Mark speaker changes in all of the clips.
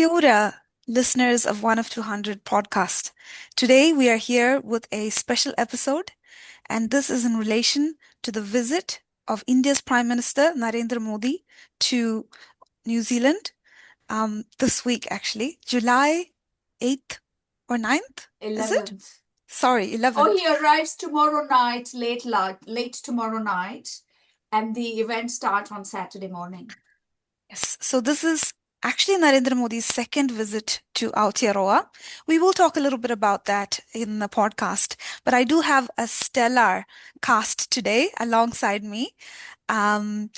Speaker 1: Kia ora, listeners of One of 200 podcast. Today we are here with a special episode, and this is in relation to the visit of India's Prime Minister Narendra Modi to New Zealand this week, actually, July 8th or 9th, is it?
Speaker 2: 11th.
Speaker 1: Sorry,
Speaker 2: Oh,
Speaker 1: 11th.
Speaker 2: he arrives tomorrow night, late tomorrow night, and the event starts on Saturday morning.
Speaker 1: Yes, so this is actually Narendra Modi's second visit to Aotearoa. We will talk a little bit about that in the podcast, but I do have a stellar cast today alongside me. Um,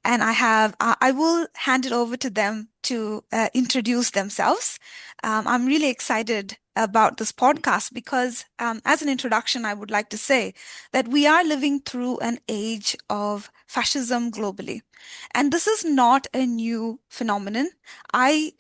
Speaker 1: and I will hand it over to them to introduce themselves. I'm really excited about this podcast because, as an introduction, I would like to say that we are living through an age of fascism globally. And this is not a new phenomenon. I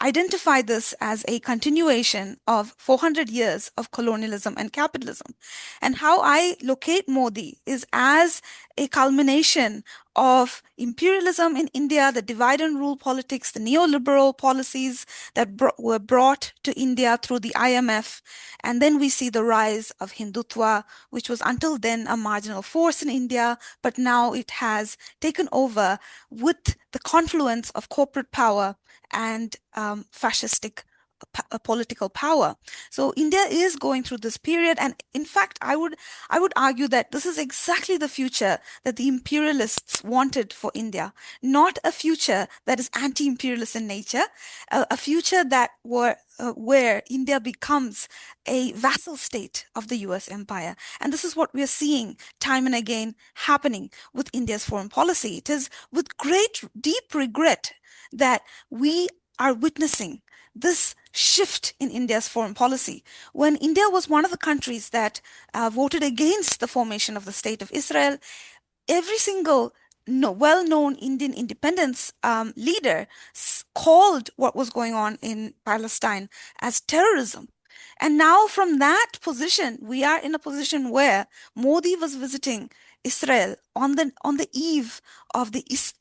Speaker 1: identify this as a continuation of 400 years of colonialism and capitalism. And how I locate Modi is as a culmination of imperialism in India, the divide and rule politics, the neoliberal policies that were brought to India through the IMF. And then we see the rise of Hindutva, which was until then a marginal force in India, but now it has taken over with the confluence of corporate power and fascistic political power. So India is going through this period, and in fact, I would argue that this is exactly the future that the imperialists wanted for India, not a future that is anti-imperialist in nature, a future that where India becomes a vassal state of the US empire. And this is what we are seeing time and again happening with India's foreign policy. It is with great, deep regret that we are witnessing this shift in India's foreign policy. When India was one of the countries that voted against the formation of the State of Israel, every single no, well-known Indian independence leader called what was going on in Palestine as terrorism. And now, from that position, we are in a position where Modi was visiting Israel on the eve of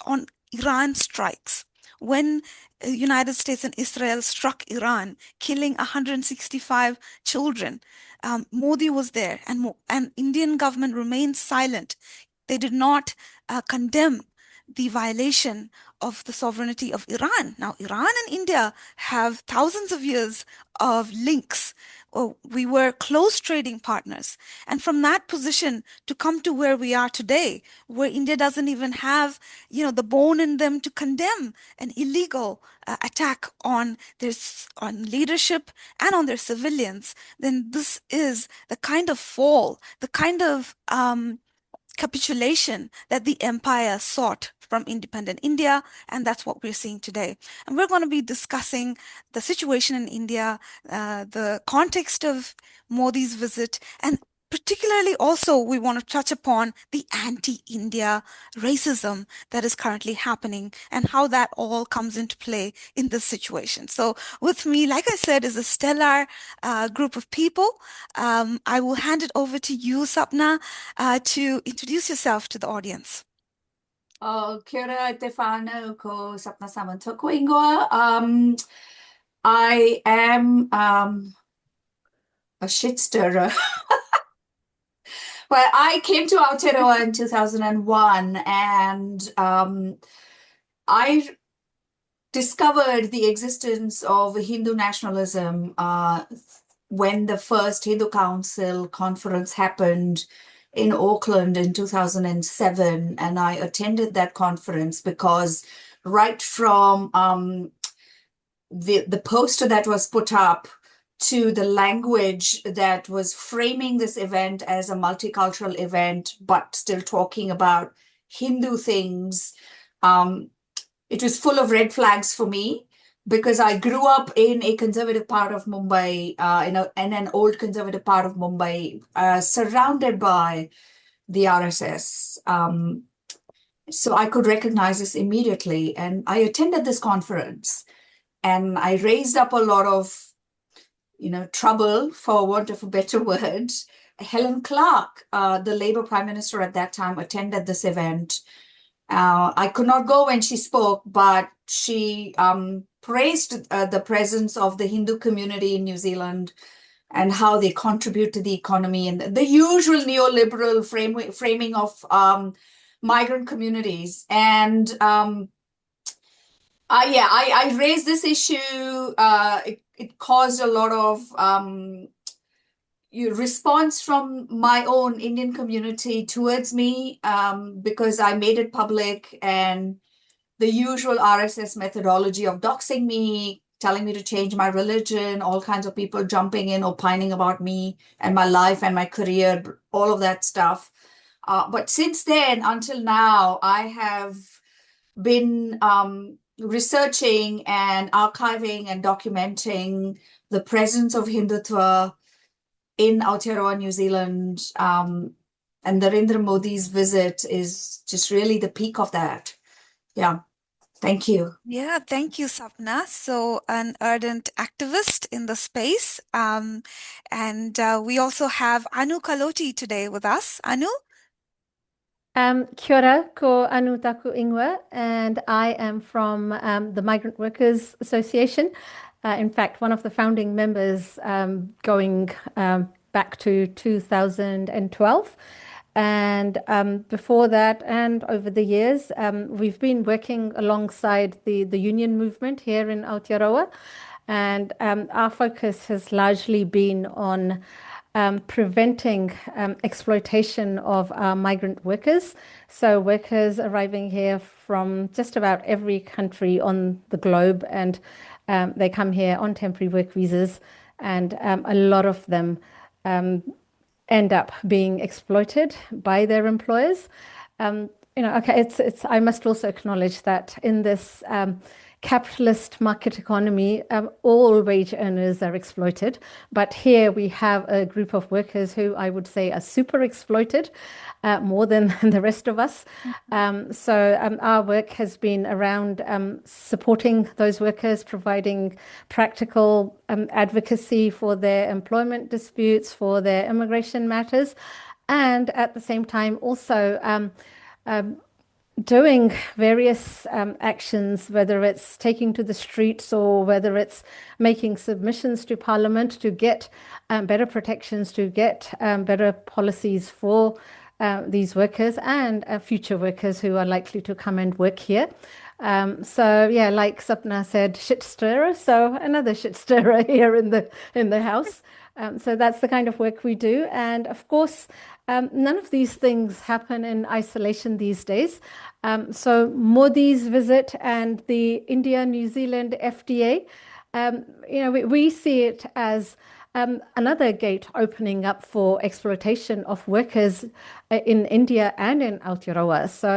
Speaker 1: on Iran strikes. When United States and Israel struck Iran, killing 165 children, Modi was there, and Indian government remained silent. They did not condemn the violation of the sovereignty of Iran. Now, Iran and India have thousands of years of links. Oh, we were close trading partners. And from that position to come to where we are today, where India doesn't even have, the bone in them to condemn an illegal attack on on leadership and on their civilians, then this is the kind of fall, the kind of capitulation that the empire sought from independent India, and that's what we're seeing today. And we're going to be discussing the situation in India, the context of Modi's visit, and particularly also we want to touch upon the anti-India racism that is currently happening and how that all comes into play in this situation. So with me, like I said, is a stellar group of people. I will hand it over to you, Sapna, to introduce yourself to the audience.
Speaker 2: Kia ora te whānau ko Sapna Samant ko ingoa. I am a shit stirrer. Well, I came to Aotearoa in 2001 and I discovered the existence of Hindu nationalism when the first Hindu Council conference happened in Auckland in 2007. And I attended that conference because right from the poster that was put up to the language that was framing this event as a multicultural event, but still talking about Hindu things, it was full of red flags for me because I grew up in a conservative part of Mumbai, in an old conservative part of Mumbai, surrounded by the RSS. So I could recognize this immediately. And I attended this conference and I raised up a lot of, trouble, for want of a better word. Helen Clark, the Labour Prime Minister at that time, attended this event. I could not go when she spoke, but she praised the presence of the Hindu community in New Zealand and how they contribute to the economy and the usual neoliberal framing of migrant communities. And yeah, I raised this issue. It caused a lot of response from my own Indian community towards me because I made it public, and the usual RSS methodology of doxing me, telling me to change my religion, all kinds of people jumping in, opining about me and my life and my career, all of that stuff. But since then, until now, I have been researching and archiving and documenting the presence of Hindutva in Aotearoa, New Zealand. And Narendra Modi's visit is just really the peak of that. Yeah. Thank you.
Speaker 1: Yeah, thank you, Sapna. So, an ardent activist in the space. And we also have Anu Kaloti today with us. Anu?
Speaker 3: Kia ora, ko Anu taku ingoa, and I am from the Migrant Workers Association. In fact, one of the founding members going back to 2012. And before that, and over the years, we've been working alongside the union movement here in Aotearoa. And our focus has largely been on preventing exploitation of our migrant workers. So, workers arriving here from just about every country on the globe, and they come here on temporary work visas, and a lot of them end up being exploited by their employers. Okay, it's. I must also acknowledge that in this capitalist market economy, all wage earners are exploited. But here we have a group of workers who I would say are super exploited, more than the rest of us. So our work has been around supporting those workers, providing practical advocacy for their employment disputes, for their immigration matters, and at the same time also doing various actions, whether it's taking to the streets or whether it's making submissions to Parliament to get better protections, to get better policies for these workers and future workers who are likely to come and work here. So yeah, like Sapna said, shit stirrer. So another shit stirrer here in the house. So that's the kind of work we do. And of course, none of these things happen in isolation these days. So Modi's visit and the India-New Zealand FTA, we see it as another gate opening up for exploitation of workers in India and in Aotearoa. So,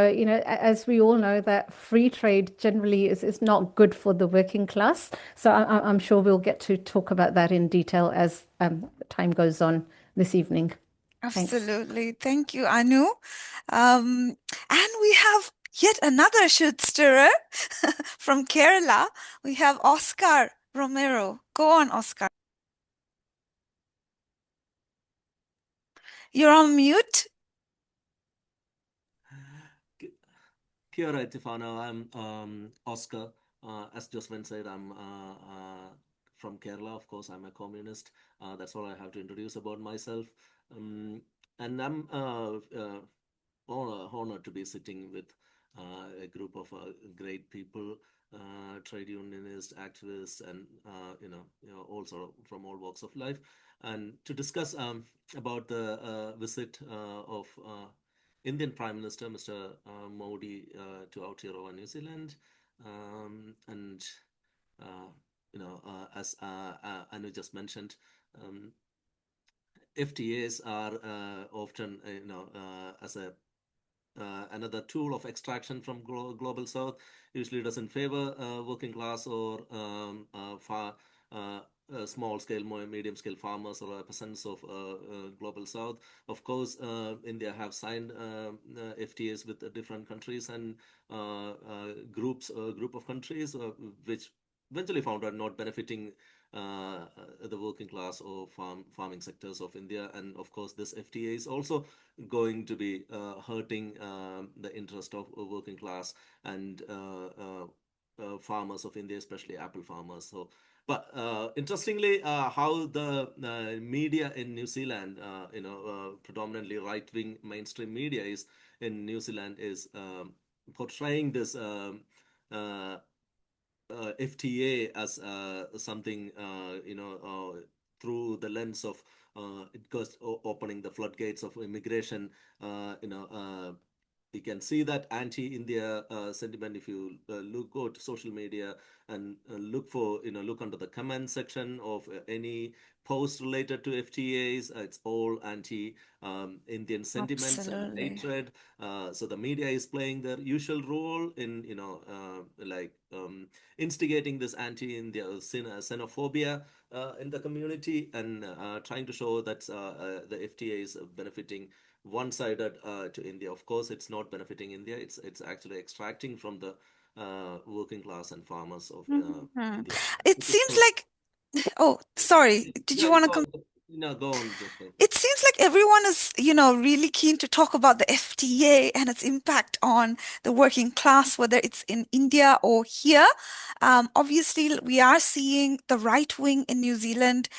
Speaker 3: as we all know, that free trade generally is not good for the working class. So I'm sure we'll get to talk about that in detail as time goes on this evening. Thanks.
Speaker 1: Absolutely. Thank you, Anu. And we have yet another shoot stirrer from Kerala. We have Oscar Romero. Go on, Oscar. You're on mute.
Speaker 4: Kia ora, Tifano. I'm Oscar. As Josephine said, I'm from Kerala. Of course, I'm a communist. That's all I have to introduce about myself. And I'm honored to be sitting with a group of great people, trade unionists, activists, and also from all walks of life, and to discuss about the visit of Indian Prime Minister Mr. Modi to Aotearoa, New Zealand, and as Anu just mentioned, FTAs are often, as a another tool of extraction from global south. Usually doesn't favor working class or small scale, medium scale farmers or peasants of global south. Of course, India have signed FTAs with different countries and group of countries which eventually found out not benefiting the working class or farming sectors of India. And of course, this FTA is also going to be hurting the interest of working class and farmers of India, especially apple farmers. So, but interestingly, how the media in New Zealand, predominantly right-wing mainstream media is in New Zealand is portraying this uh, FTA as something, through the lens of it goes opening the floodgates of immigration. You can see that anti-India sentiment if you go to social media and look under the comment section of any post related to FTAs. It's all anti-Indian sentiments and
Speaker 1: Absolutely.
Speaker 4: hatred. So the media is playing their usual role in instigating this anti-India xenophobia in the community and trying to show that the FTA is benefiting one-sided to India. Of course, it's not benefiting India. It's actually extracting from the working class and farmers of
Speaker 1: Mhm.
Speaker 4: India.
Speaker 1: It
Speaker 4: Which is
Speaker 1: seems
Speaker 4: not.
Speaker 1: like, oh, sorry, did
Speaker 4: Yeah,
Speaker 1: you
Speaker 4: you
Speaker 1: want to
Speaker 4: go
Speaker 1: come?
Speaker 4: on. No, go on, just
Speaker 1: It seems like everyone is, really keen to talk about the FTA and its impact on the working class, whether it's in India or here. Obviously, we are seeing the right wing in New Zealand.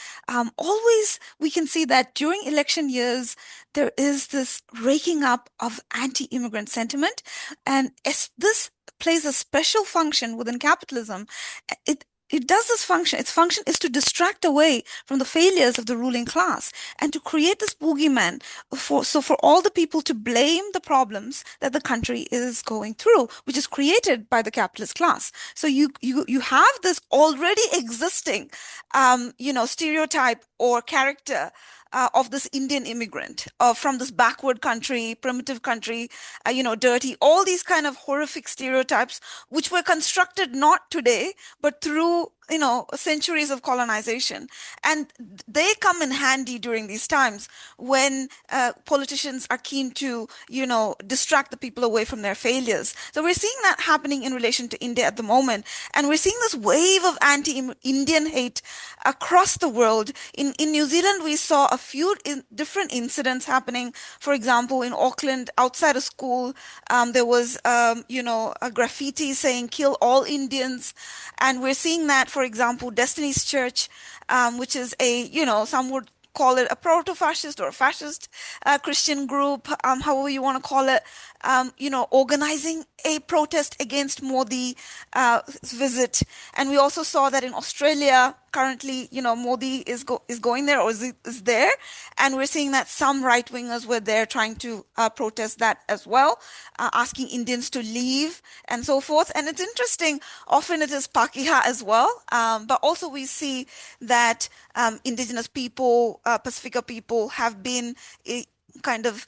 Speaker 1: Always, we can see that during election years, there is this raking up of anti-immigrant sentiment, and this plays a special function within capitalism. It does this function. Its function is to distract away from the failures of the ruling class and to create this boogeyman for all the people to blame the problems that the country is going through, which is created by the capitalist class. So you have this already existing stereotype or character of this Indian immigrant from this backward country, primitive country, dirty, all these kind of horrific stereotypes, which were constructed not today, but through centuries of colonization. And they come in handy during these times when politicians are keen to distract the people away from their failures. So we're seeing that happening in relation to India at the moment, and we're seeing this wave of anti-Indian hate across the world. In New Zealand, we saw a few different incidents happening. For example, in Auckland, outside a school, there was a graffiti saying "Kill all Indians," and we're seeing that, for example, Destiny's Church, which is some would call it a proto-fascist or a fascist Christian group, however you want to call it, organizing a protest against Modi visit. And we also saw that in Australia, currently, Modi is going there or is there, and we're seeing that some right wingers were there trying to protest that as well, asking Indians to leave and so forth. And it's interesting. Often it is Pakeha as well, but also we see that indigenous people, Pacifica people, have been kind of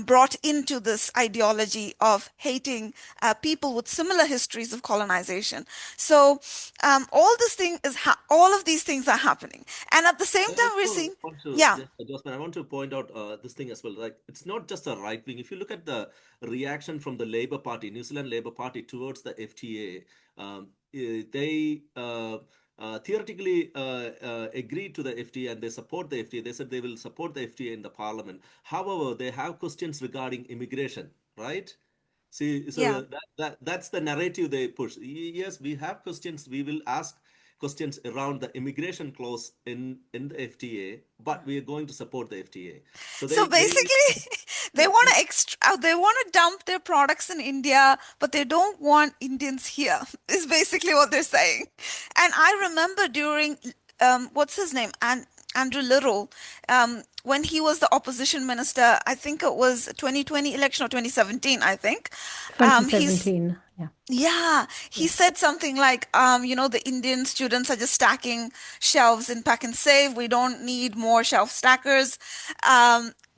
Speaker 1: brought into this ideology of hating people with similar histories of colonization. So all of these things are happening, and at the same
Speaker 4: I
Speaker 1: time we're
Speaker 4: also
Speaker 1: seeing,
Speaker 4: want to
Speaker 1: yeah,
Speaker 4: just Josman, I want to point out this thing as well. Like it's not just a right wing. If you look at the reaction from the Labour Party, New Zealand Labour Party towards the FTA, they theoretically agreed to the FTA and they support the FTA. They said they will support the FTA in the Parliament. However, they have questions regarding immigration, right? See,
Speaker 1: yeah.
Speaker 4: so that's the narrative they push. Yes, we have questions. We will ask questions around the immigration clause in the FTA, but we are going to support the FTA. So
Speaker 1: So
Speaker 4: they
Speaker 1: basically, they want to dump their products in India, but they don't want Indians here. Is basically what they're saying. And I remember during what's his name, Andrew Little, when he was the opposition minister. I think it was 2020 election or 2017. I think he's
Speaker 3: 2017. Yeah.
Speaker 1: yeah, he
Speaker 3: Yeah.
Speaker 1: said something like, the Indian students are just stacking shelves in Pack and Save. We don't need more shelf stackers.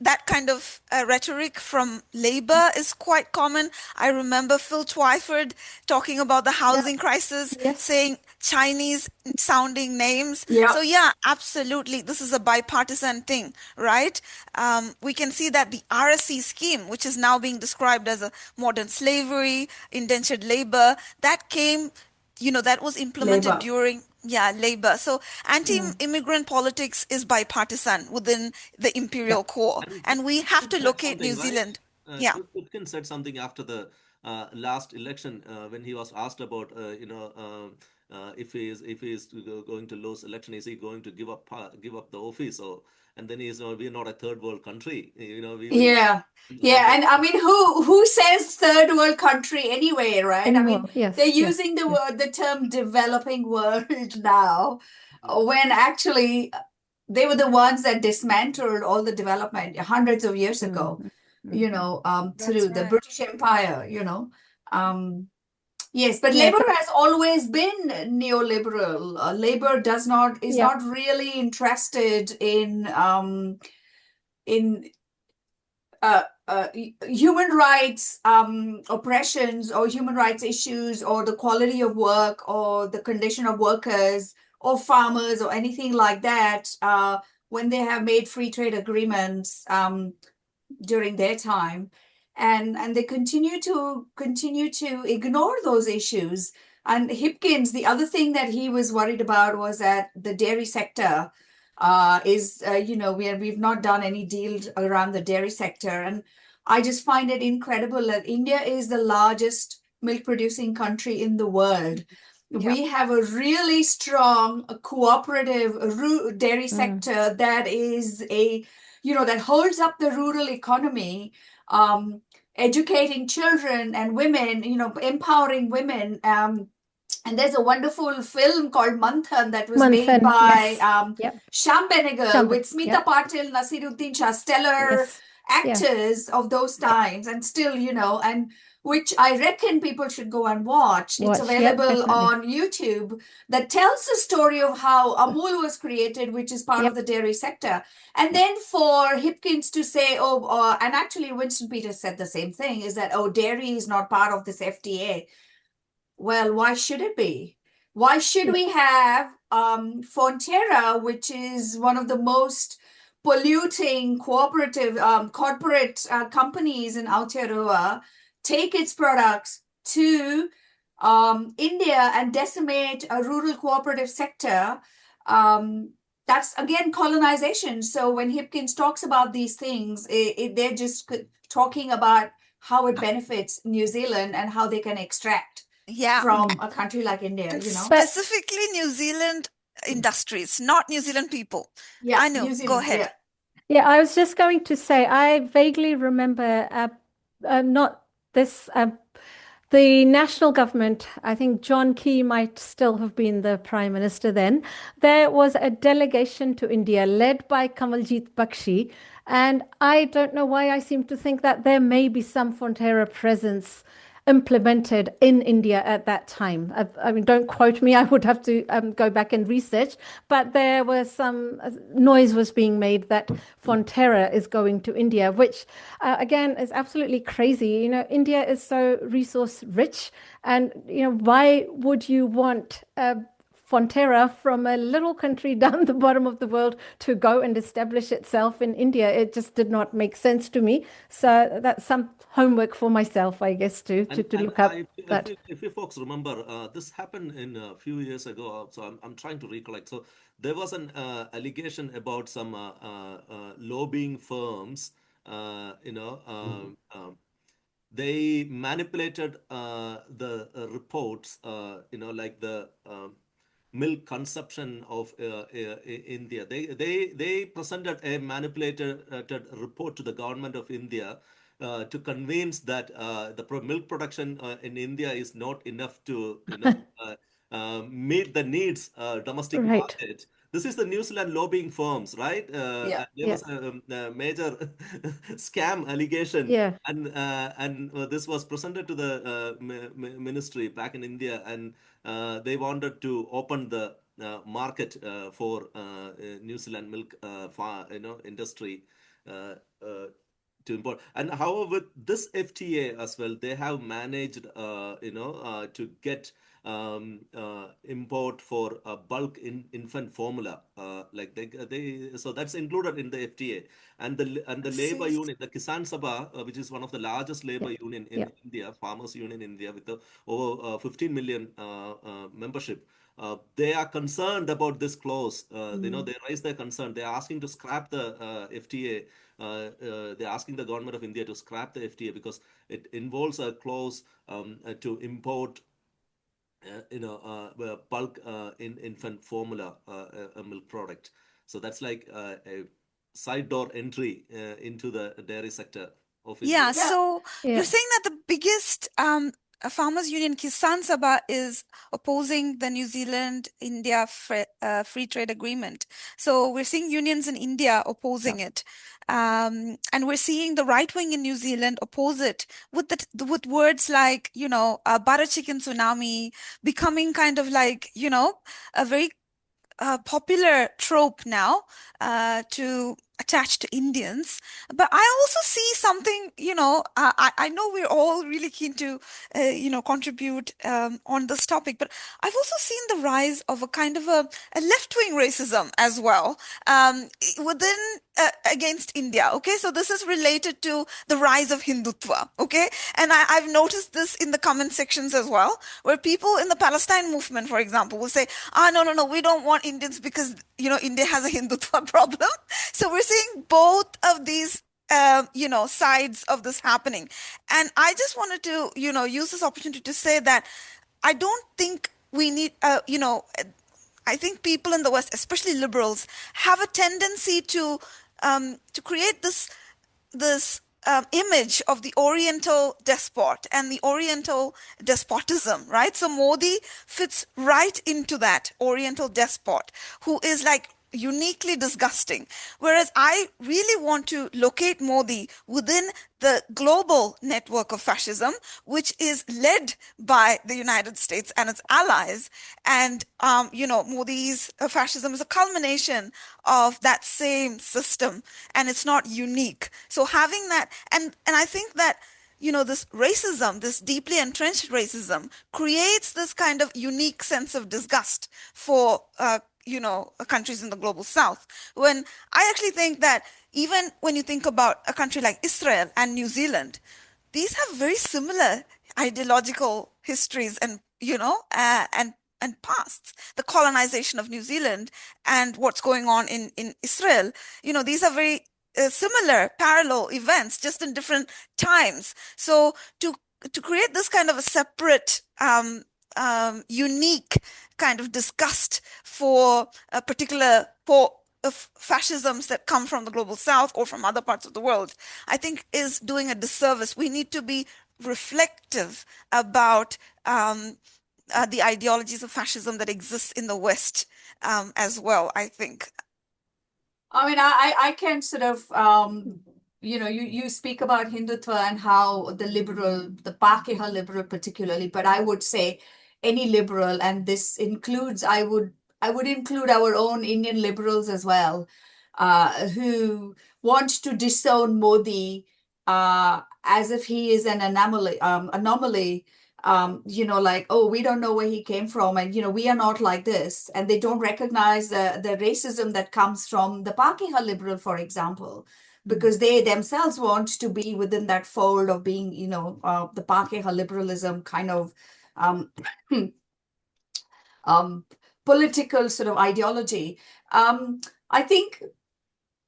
Speaker 1: That kind of rhetoric from Labour is quite common. I remember Phil Twyford talking about the
Speaker 3: Yeah.
Speaker 1: housing crisis,
Speaker 3: Yes.
Speaker 1: saying Chinese sounding names. So
Speaker 2: Yeah.
Speaker 1: yeah, absolutely. This is a bipartisan thing, right? We can see that the RSC scheme, which is now being described as a modern slavery, indentured labor, that came, that was implemented
Speaker 2: Labor.
Speaker 1: during, yeah, labor. So
Speaker 3: Yeah.
Speaker 1: anti-immigrant politics is bipartisan within the
Speaker 3: Yeah.
Speaker 1: imperial core,
Speaker 4: and
Speaker 1: and we have
Speaker 4: Utkin
Speaker 1: to
Speaker 4: said
Speaker 1: locate New
Speaker 4: something, right?
Speaker 1: Zealand. Yeah.
Speaker 4: Utkin said something after the last election when he was asked about if he is going to lose election, is he going to give up the office? Or and then he's we're not a third world country, we will.
Speaker 2: Yeah.
Speaker 4: And
Speaker 2: Yeah. And I mean, who says third world country anyway, right? I mean,
Speaker 3: Anymore. Yes.
Speaker 2: they're
Speaker 3: Yeah.
Speaker 2: using the
Speaker 3: Yeah.
Speaker 2: word, the term developing world now, when actually they were the ones that dismantled all the development hundreds of years ago,
Speaker 3: Mhm.
Speaker 2: through
Speaker 1: That's
Speaker 2: the
Speaker 1: right.
Speaker 2: British Empire, Yes, but
Speaker 3: Yeah.
Speaker 2: labor has always been neoliberal. Labor is
Speaker 3: Yeah.
Speaker 2: not really interested in human rights oppressions or human rights issues or the quality of work or the condition of workers or farmers or anything like that, when they have made free trade agreements during their time, and they continue to ignore those issues. And Hipkins, the other thing that he was worried about was that the dairy sector is we've not done any deals around the dairy sector. And I just find it incredible that India is the largest milk producing country in the world.
Speaker 1: Yeah.
Speaker 2: We have a really strong cooperative dairy sector that is that holds up the rural economy, educating children and women, empowering women. And there's a wonderful film called Manthan that was made
Speaker 3: Manthan.
Speaker 2: by
Speaker 3: Yes. Yep.
Speaker 2: Sham Benegal
Speaker 3: Shambhan.
Speaker 2: with Smita
Speaker 3: Yep.
Speaker 2: Patil, Nasiruddin Shah, stellar
Speaker 3: Yes. Yeah.
Speaker 2: actors of those times, and still, and which I reckon people should go and watch. It's
Speaker 3: Watch. Yep.
Speaker 2: available
Speaker 3: Definitely.
Speaker 2: on YouTube, that tells the story of how Amul was created, which is part of
Speaker 3: Yep.
Speaker 2: the dairy sector. And
Speaker 3: Yep.
Speaker 2: then for Hipkins to say, and actually Winston Peters said the same thing, is that, dairy is not part of this FTA. Well, why should it be? Why should
Speaker 3: Yep.
Speaker 2: we have Fonterra, which is one of the most polluting cooperative corporate companies in Aotearoa, take its products to India and decimate a rural cooperative sector? That's again colonization. So when Hipkins talks about these things, they're just talking about how it benefits New Zealand and how they can extract
Speaker 1: Yeah.
Speaker 2: from a country like India,
Speaker 1: And
Speaker 3: But
Speaker 1: specifically New Zealand industries, not New Zealand people.
Speaker 2: Yeah,
Speaker 1: I know.
Speaker 2: New
Speaker 1: Go
Speaker 2: Zealand,
Speaker 1: ahead.
Speaker 2: yeah.
Speaker 3: yeah, I was just going to say, I vaguely remember not this, the national government, I think John Key might still have been the prime minister then. There was a delegation to India led by Kamaljeet Bakshi. And I don't know why I seem to think that there may be some Fonterra presence implemented in India at that time. I mean, don't quote me. I would have to go back and research. But there was some noise was being made that Fonterra is going to India, which again is absolutely crazy. India is so resource rich, and why would you want Fonterra from a little country down the bottom of the world to go and establish itself in India? It just did not make sense to me. So that's some homework for myself, I guess, to
Speaker 4: And
Speaker 3: to
Speaker 4: and
Speaker 3: look
Speaker 4: I,
Speaker 3: up that.
Speaker 4: if you folks remember, this happened in a few years ago. So I'm trying to recollect. So there was an allegation about some lobbying firms. They manipulated the reports. Like the milk consumption of India. They presented a manipulated report to the government of India to convince that the milk production in India is not enough to meet the needs domestic
Speaker 3: Right.
Speaker 4: market. This is the New Zealand lobbying firms, right?
Speaker 2: Yeah.
Speaker 4: And there
Speaker 3: Yeah.
Speaker 4: was a major scam allegation,
Speaker 3: Yeah.
Speaker 4: and this was presented to the ministry back in India, and they wanted to open the market for New Zealand milk industry uh, uh, to import. And however, with this FTA as well, they have managed to get import for bulk infant formula, like so that's included in the FTA. And the labor
Speaker 1: See,
Speaker 4: union, the Kisan Sabha, which is one of the largest
Speaker 3: Yeah.
Speaker 4: labor union
Speaker 3: Yeah.
Speaker 4: in India, farmers union in India, with over 15 million membership. They are concerned about this clause. They raise their concern. They are asking to scrap the FTA. They're asking the government of India to scrap the FTA because it involves a clause to import bulk in infant formula a milk product. So that's like a side door entry into the dairy sector of India.
Speaker 1: Yeah, so
Speaker 3: Yeah.
Speaker 1: you're saying that the biggest farmers union, Kisan Sabha, is opposing the New Zealand-India free trade agreement. So we're seeing unions in India opposing it. And we're seeing the right wing in New Zealand oppose it with words like, butter chicken tsunami becoming kind of like, a very popular trope now to attach to Indians. But I also see something, I know we're all really keen to, contribute on this topic, but I've also seen the rise of a kind of a left-wing racism as well within against India. Okay, so this is related to the rise of Hindutva. Okay, and I've noticed this in the comment sections as well, where people in the Palestine movement, for example, will say, no, we don't want Indians because, India has a Hindutva problem. So we're seeing both of these, sides of this happening. And I just wanted to, use this opportunity to say that I don't think we need, I think people in the West, especially liberals, have a tendency to create this image of the Oriental despot and the Oriental despotism, right? So Modi fits right into that Oriental despot who is like uniquely disgusting. Whereas I really want to locate Modi within the global network of fascism, which is led by the United States and its allies. And, Modi's fascism is a culmination of that same system, and it's not unique. So having that, and I think that, this racism, this deeply entrenched racism, creates this kind of unique sense of disgust for countries in the global south. When I actually think that even when you think about a country like Israel and New Zealand, these have very similar ideological histories and, and pasts. The colonization of New Zealand and what's going on in Israel, these are very similar parallel events, just in different times. So to create this kind of a separate unique kind of disgust for a particular of fascisms that come from the global south or from other parts of the world, I think is doing a disservice. We need to be reflective about the ideologies of fascism that exist in the West as well, I think.
Speaker 2: I mean, I can sort of, you speak about Hindutva and how the Pakeha liberal particularly, but I would say any liberal, and this includes, I would include our own Indian liberals as well, who want to disown Modi as if he is an anomaly. Like, oh, we don't know where he came from, and we are not like this, and they don't recognize the racism that comes from the Pakeha liberal, for example, because they themselves want to be within that fold of being, the Pakeha liberalism kind of political sort of ideology. I think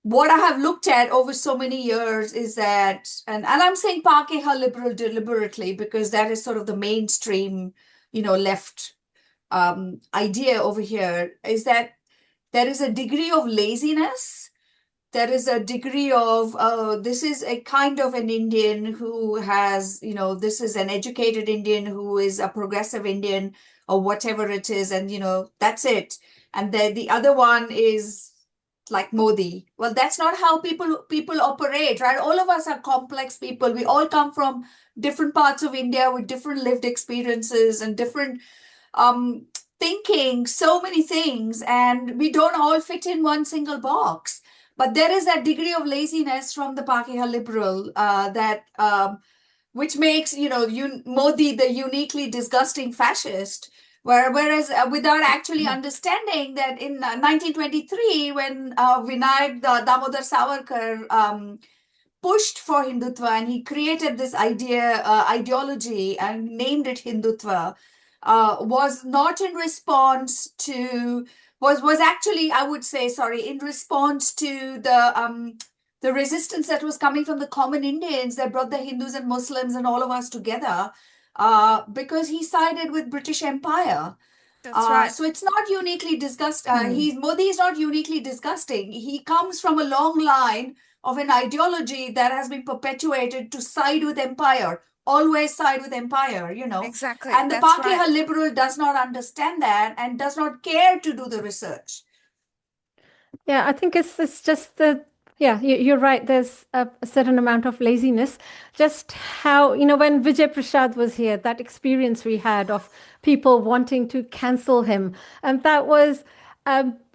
Speaker 2: what I have looked at over so many years is that, and I'm saying Pakeha liberal deliberately because that is sort of the mainstream, left idea over here, is that there is a degree of laziness. There is a degree of, this is a kind of an Indian who has, this is an educated Indian who is a progressive Indian or whatever it is. And, that's it. And then the other one is like Modi. Well, that's not how people operate, right? All of us are complex people. We all come from different parts of India with different lived experiences and different thinking, so many things, and we don't all fit in one single box. But there is that degree of laziness from the Pakeha liberal that which makes Modi the uniquely disgusting fascist. Whereas without actually understanding that in 1923, when Vinayak Damodar Savarkar pushed for Hindutva and he created this ideology and named it Hindutva, was not in response to was actually, I would say, sorry, in response to the resistance that was coming from the common Indians that brought the Hindus and Muslims and all of us together, because he sided with British Empire.
Speaker 1: That's right.
Speaker 2: So it's not uniquely disgust.
Speaker 3: Mm.
Speaker 2: Modi is not uniquely disgusting. He comes from a long line of an ideology that has been perpetuated to side with empire, always side with empire,
Speaker 1: Exactly.
Speaker 2: And the
Speaker 1: That's
Speaker 2: Pakleha
Speaker 1: right.
Speaker 2: liberal does not understand that and does not care to do the research.
Speaker 3: Yeah, I think it's just yeah, you're right. There's a certain amount of laziness. Just how, when Vijay Prashad was here, that experience we had of people wanting to cancel him, and that was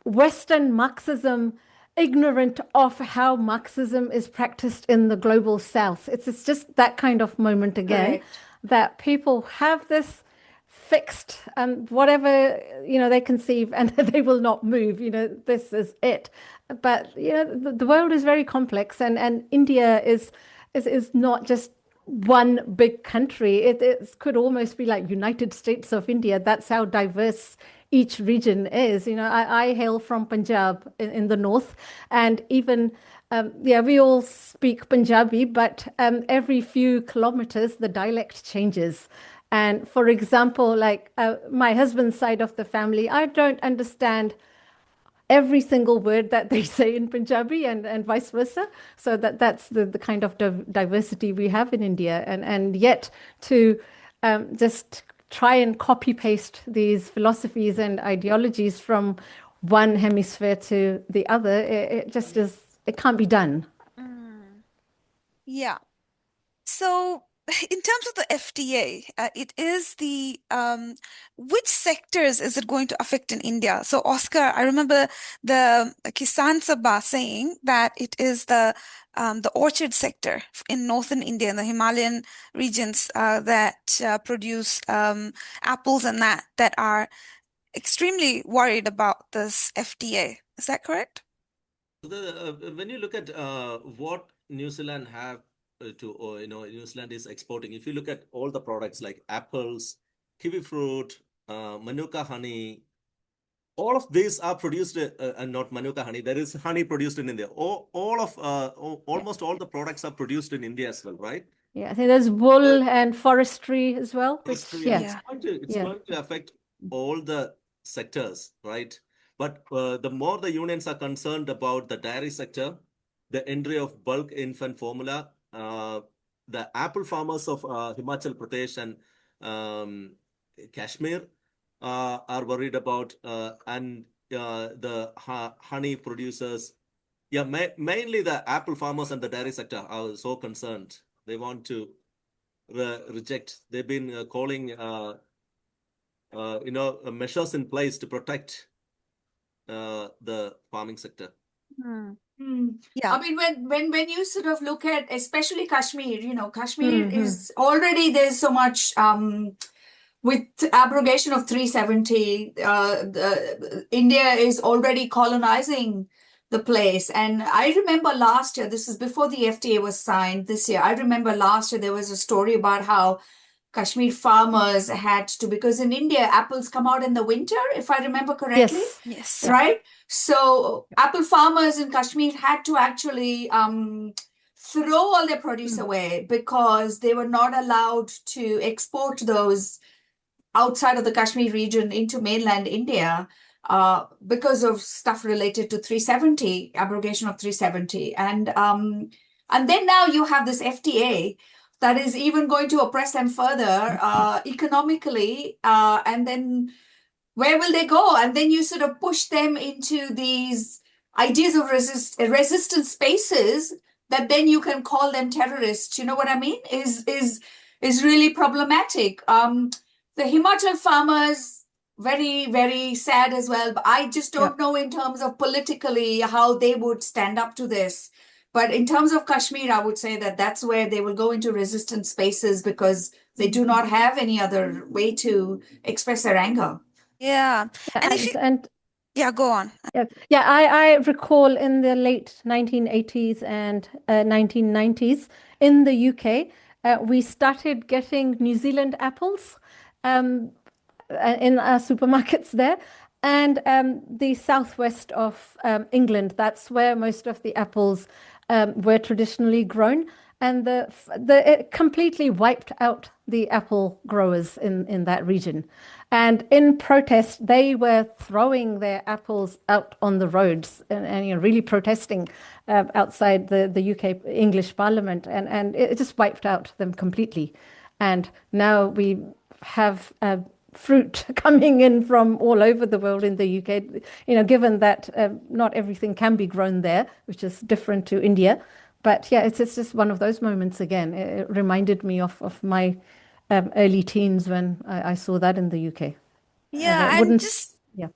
Speaker 3: Western Marxism, ignorant of how Marxism is practiced in the global South. It's just that kind of moment again,
Speaker 2: Correct.
Speaker 3: that people have this fixed, and whatever they conceive, and they will not move. This is it. But the world is very complex, and India is not just one big country. It could almost be like United States of India. That's how diverse each region is. I hail from Punjab in the north, and even yeah, we all speak Punjabi, but every few kilometers the dialect changes. And for example, like my husband's side of the family, I don't understand every single word that they say in Punjabi, and vice versa. So that's the kind of diversity we have in India. And yet to just try and copy paste these philosophies and ideologies from one hemisphere to the other, it just is, it can't be done.
Speaker 1: Mm. Yeah. So, in terms of the FTA, it is which sectors is it going to affect in India? So, Oscar, I remember the Kisan Sabha saying that it is the orchard sector in northern India, in the Himalayan regions, that produce apples and that are extremely worried about this FTA. Is that correct?
Speaker 4: When you look at what New Zealand have or New Zealand is exporting, if you look at all the products like apples, kiwi fruit, manuka honey, all of these are produced, not manuka honey. There is honey produced in India.
Speaker 3: Yeah.
Speaker 4: Almost all the products are produced in India as well, right?
Speaker 3: Yeah, I think there's
Speaker 4: Uh,
Speaker 3: wool and forestry as well, which,
Speaker 4: Industry, and
Speaker 3: yeah,
Speaker 1: Yeah.
Speaker 4: it's
Speaker 3: yeah.
Speaker 4: going to affect all the sectors, right? But the more the unions are concerned about the dairy sector, the entry of bulk infant formula, the apple farmers of Himachal Pradesh and Kashmir are worried about, and the honey producers. Yeah, mainly the apple farmers and the dairy sector are so concerned. They want to reject. They've been calling, measures in place to protect the farming sector.
Speaker 1: Hmm.
Speaker 2: Hmm.
Speaker 1: Yeah.
Speaker 2: I mean, when you sort of look at, especially Kashmir, Kashmir
Speaker 3: Hmm.
Speaker 2: is already, there's so much with abrogation of 370, India is already colonizing the place. And I remember last year, this is before the FTA was signed this year. I remember last year there was a story about how Kashmir farmers had to, because in India, apples come out in the winter, if I remember correctly,
Speaker 3: Yes.
Speaker 1: Yes.
Speaker 3: Yeah.
Speaker 2: right? So apple farmers in Kashmir had to actually throw all their produce
Speaker 3: Mm.
Speaker 2: away because they were not allowed to export those outside of the Kashmir region into mainland India, because of stuff related to 370, abrogation of 370. And then now you have this FTA that is even going to oppress them further economically. And then where will they go? And then you sort of push them into these ideas of resistant spaces that then you can call them terrorists. You know what I mean? Is really problematic. The Himachal farmers, very, very sad as well. But I just
Speaker 3: Yeah.
Speaker 2: don't know in terms of politically how they would stand up to this. But in terms of Kashmir, I would say that that's where they will go into resistant spaces because they do not have any other way to express their anger.
Speaker 1: Yeah.
Speaker 3: Yeah,
Speaker 1: And if you,
Speaker 3: and
Speaker 1: yeah, go on.
Speaker 3: yeah, yeah, I recall in the late 1980s and 1990s in the UK, we started getting New Zealand apples. Um, in our supermarkets there. And the southwest of England, that's where most of the apples were traditionally grown. And it completely wiped out the apple growers in that region. And in protest, they were throwing their apples out on the roads and really protesting outside the UK English Parliament. And it just wiped out them completely. And now we have fruit coming in from all over the world in the UK, given that not everything can be grown there, which is different to India. But yeah, it's just one of those moments again. It reminded me of my early teens when I saw that in the UK. And it
Speaker 1: Yeah,
Speaker 3: wouldn't, yeah.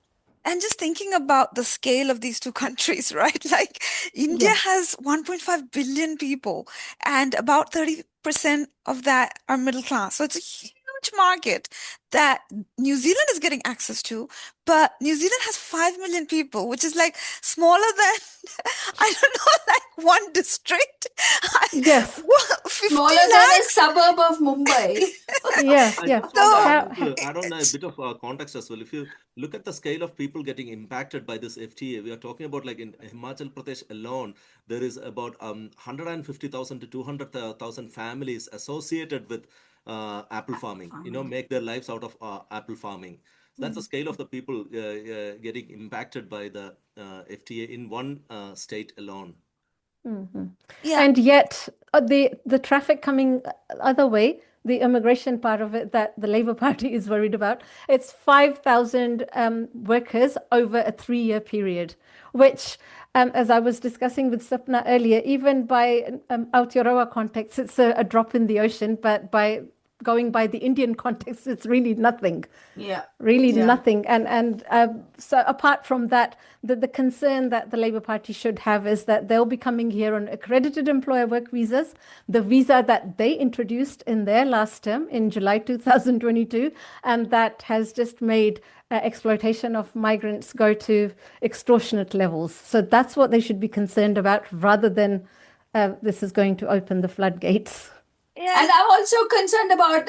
Speaker 1: and just thinking about the scale of these two countries, right? Like India
Speaker 3: Yeah.
Speaker 1: has 1.5 billion people, and about 30% of that are middle class. So it's a huge market that New Zealand is getting access to, but New Zealand has 5 million people, which is like smaller than, I don't know, like one district.
Speaker 3: Yes.
Speaker 1: 50
Speaker 2: Smaller than a
Speaker 1: lakhs.
Speaker 2: suburb of Mumbai.
Speaker 3: Yeah.
Speaker 4: I
Speaker 3: Yeah.
Speaker 4: just
Speaker 1: So,
Speaker 4: want to add on a bit of context as well. If you look at the scale of people getting impacted by this FTA, we are talking about like in Himachal Pradesh alone, there is about 150,000 to 200,000 families associated with apple farming, make their lives out of apple farming. So that's the scale of the people getting impacted by the FTA in one state alone.
Speaker 1: yeah.
Speaker 3: And yet, the traffic coming other way, the immigration part of it that the Labour Party is worried about, it's 5,000 workers over a 3-year period, which, as I was discussing with Sapna earlier, even by Aotearoa context, it's a drop in the ocean, but by going by the Indian context, it's really nothing.
Speaker 2: Yeah.
Speaker 3: Really
Speaker 2: Yeah.
Speaker 3: nothing. And so apart from that, the concern that the Labour Party should have is that they'll be coming here on accredited employer work visas, the visa that they introduced in their last term in July 2022, and that has just made exploitation of migrants go to extortionate levels. So that's what they should be concerned about rather than this is going to open the floodgates.
Speaker 1: Yeah.
Speaker 2: And I'm also concerned about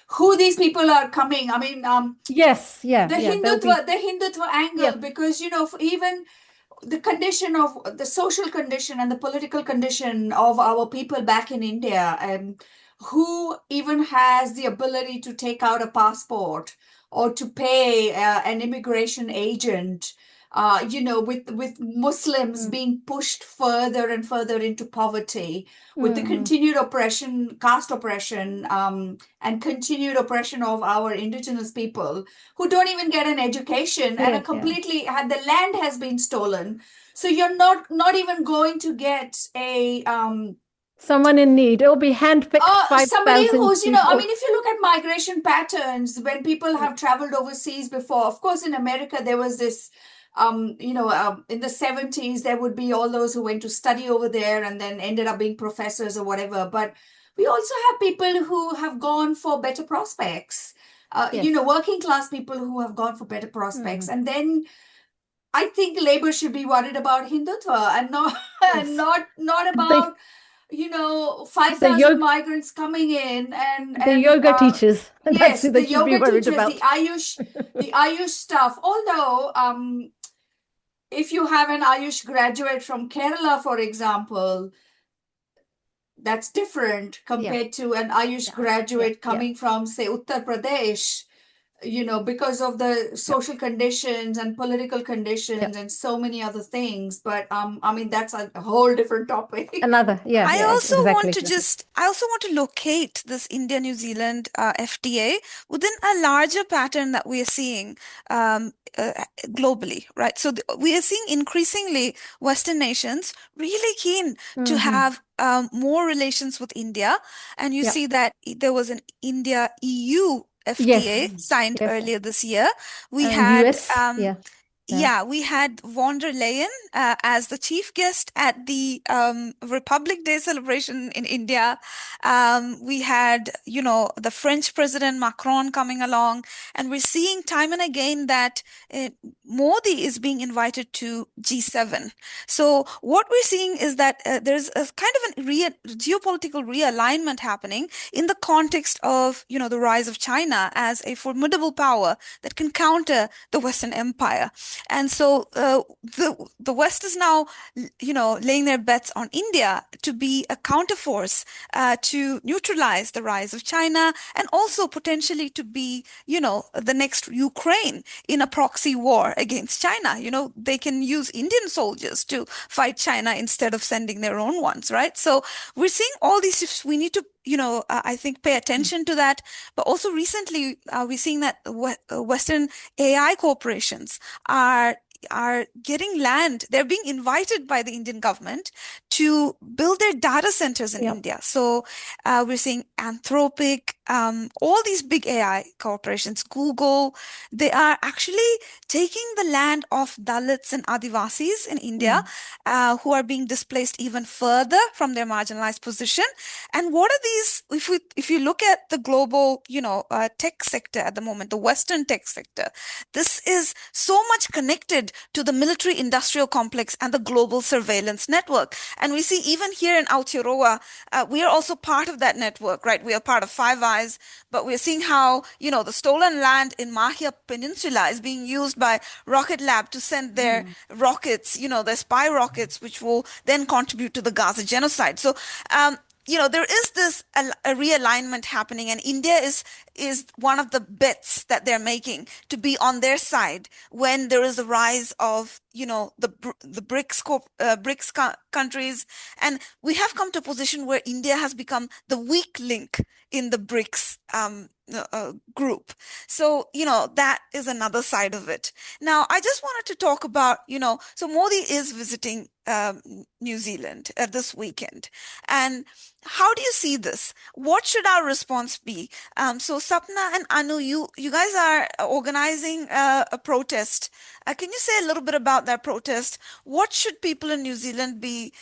Speaker 2: who these people are coming. I mean,
Speaker 3: Yes, yeah,
Speaker 2: the
Speaker 3: yeah,
Speaker 2: Hindutva angle,
Speaker 3: yeah,
Speaker 2: because even the condition of the social condition and the political condition of our people back in India, and who even has the ability to take out a passport or to pay an immigration agent, with Muslims being pushed further and further into poverty, with the continued oppression, caste oppression, and continued oppression of our indigenous people who don't even get an education and
Speaker 3: yeah,
Speaker 2: are completely the land has been stolen. So you're not even going to get a
Speaker 3: someone in need. It'll be handpicked
Speaker 2: somebody
Speaker 3: 5,000
Speaker 2: who's, I
Speaker 3: people.
Speaker 2: mean, if you look at migration patterns, when people have traveled overseas before, of course, in America, there was this, in the 70s, there would be all those who went to study over there and then ended up being professors or whatever. But we also have people who have gone for better prospects,
Speaker 3: Yes.
Speaker 2: working class people who have gone for better prospects. And then I think labor should be worried about Hindutva and not and
Speaker 3: Yes.
Speaker 2: not
Speaker 3: The
Speaker 2: about
Speaker 3: the
Speaker 2: 5,000
Speaker 3: yoga
Speaker 2: migrants coming in
Speaker 3: the
Speaker 2: and
Speaker 3: yoga teachers. That's
Speaker 2: yes,
Speaker 3: who they
Speaker 2: the
Speaker 3: should be
Speaker 2: yoga
Speaker 3: worried
Speaker 2: teachers,
Speaker 3: about.
Speaker 2: the Ayush stuff. Although if you have an Ayush graduate from Kerala, for example, that's different
Speaker 3: Yeah.
Speaker 2: compared to an Ayush
Speaker 3: Yeah.
Speaker 2: graduate
Speaker 3: Yeah.
Speaker 2: coming from, say, Uttar Pradesh, because of the
Speaker 3: Yeah.
Speaker 2: social conditions and political
Speaker 3: Yeah.
Speaker 2: conditions and so many other things. But I mean, that's a whole different topic.
Speaker 3: Another. Yeah. Yeah. Exactly. Exactly.
Speaker 1: I also want to locate this India-New Zealand FTA within a larger pattern that we are seeing globally, right? So we are seeing increasingly Western nations really keen to have more relations with India. And you
Speaker 3: Yeah.
Speaker 1: see that there was an India-EU FTA
Speaker 3: Yes.
Speaker 1: signed
Speaker 3: Yes.
Speaker 1: earlier this year. We
Speaker 3: And
Speaker 1: had
Speaker 3: US. Yeah.
Speaker 1: Yeah, we had von der Leyen as the chief guest at the Republic Day celebration in India. We had, the French President Macron coming along, and we're seeing time and again that Modi is being invited to G7. So what we're seeing is that there's a kind of a geopolitical realignment happening in the context of, the rise of China as a formidable power that can counter the Western Empire. And so the West is now, laying their bets on India to be a counterforce to neutralize the rise of China and also potentially to be, the next Ukraine in a proxy war against China. They can use Indian soldiers to fight China instead of sending their own ones, right? So we're seeing all these shifts. We need to, I think, pay attention to that. But also recently, we're seeing that Western AI corporations are getting land. They're being invited by the Indian government to build their data centers in India. So we're seeing Anthropic, all these big AI corporations, Google, they are actually taking the land of Dalits and Adivasis in India, who are being displaced even further from their marginalized position. And what are these? If you look at the global, tech sector at the moment, the Western tech sector, this is so much connected to the military-industrial complex and the global surveillance network. And we see even here in Aotearoa, we are also part of that network, right? We are part of Five Eyes, but we're seeing how, the stolen land in Mahia Peninsula is being used by Rocket Lab to send their rockets, their spy rockets, which will then contribute to the Gaza genocide. So, there is this a realignment happening, and India is one of the bets that they're making to be on their side when there is a rise of, the BRICS countries, and we have come to a position where India has become the weak link in the BRICS group. So, that is another side of it. Now, I just wanted to talk about, so Modi is visiting New Zealand this weekend. And how do you see this? What should our response be? So Sapna and Anu, you guys are organizing a protest. Can you say a little bit about that protest? What should people in New Zealand be,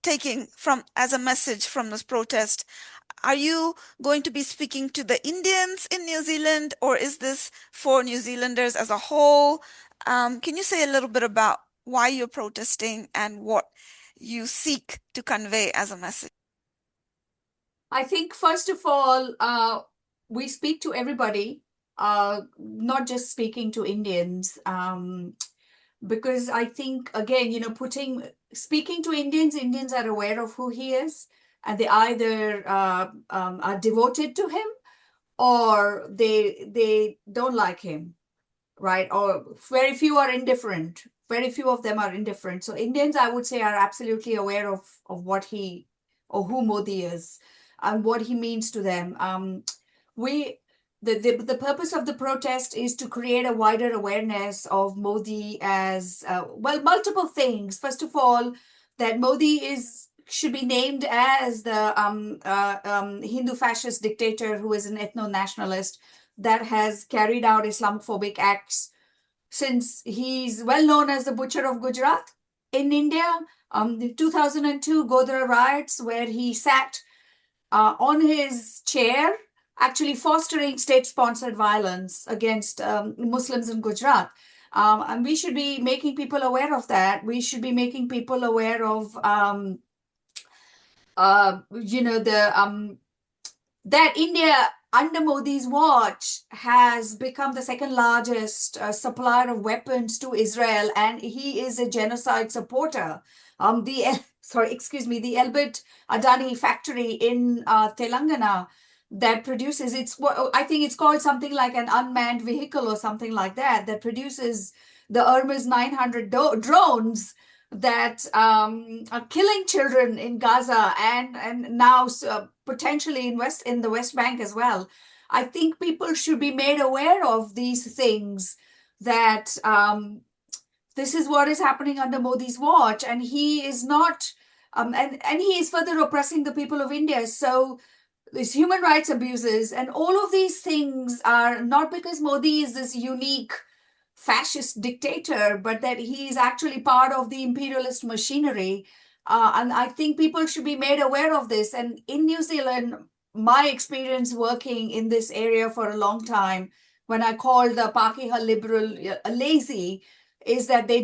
Speaker 1: taking from as a message from this protest? Are you going to be speaking to the Indians in New Zealand, or is this for New Zealanders as a whole? Can you say a little bit about why you're protesting and what you seek to convey as a message?
Speaker 2: I think, first of all, we speak to everybody, not just speaking to Indians, because I think, again, speaking to Indians, Indians are aware of who he is, and they either are devoted to him or they don't like him, right? Or very few are indifferent. Very few of them are indifferent. So Indians, I would say, are absolutely aware of what he or who Modi is and what he means to them. The purpose of the protest is to create a wider awareness of Modi as multiple things. First of all, that Modi should be named as the Hindu fascist dictator who is an ethno-nationalist that has carried out Islamophobic acts since he's well known as the Butcher of Gujarat in India. The 2002 Godhra riots, where he sat on his chair, actually fostering state-sponsored violence against Muslims in Gujarat. And we should be making people aware of that. We should be making people aware of, that India under Modi's watch has become the second largest supplier of weapons to Israel, and he is a genocide supporter. The Elbit Adani factory in Telangana that produces, I think it's called something like an unmanned vehicle or something like that, that produces the Hermes 900 drones that are killing children in Gaza and now potentially in the West Bank as well. I think people should be made aware of these things, that this is what is happening under Modi's watch, and he is not, and he is further oppressing the people of India. So these human rights abuses, and all of these things are not because Modi is this unique fascist dictator, but that he is actually part of the imperialist machinery. And I think people should be made aware of this. And in New Zealand, my experience working in this area for a long time, when I called the Pakeha liberal lazy, is that they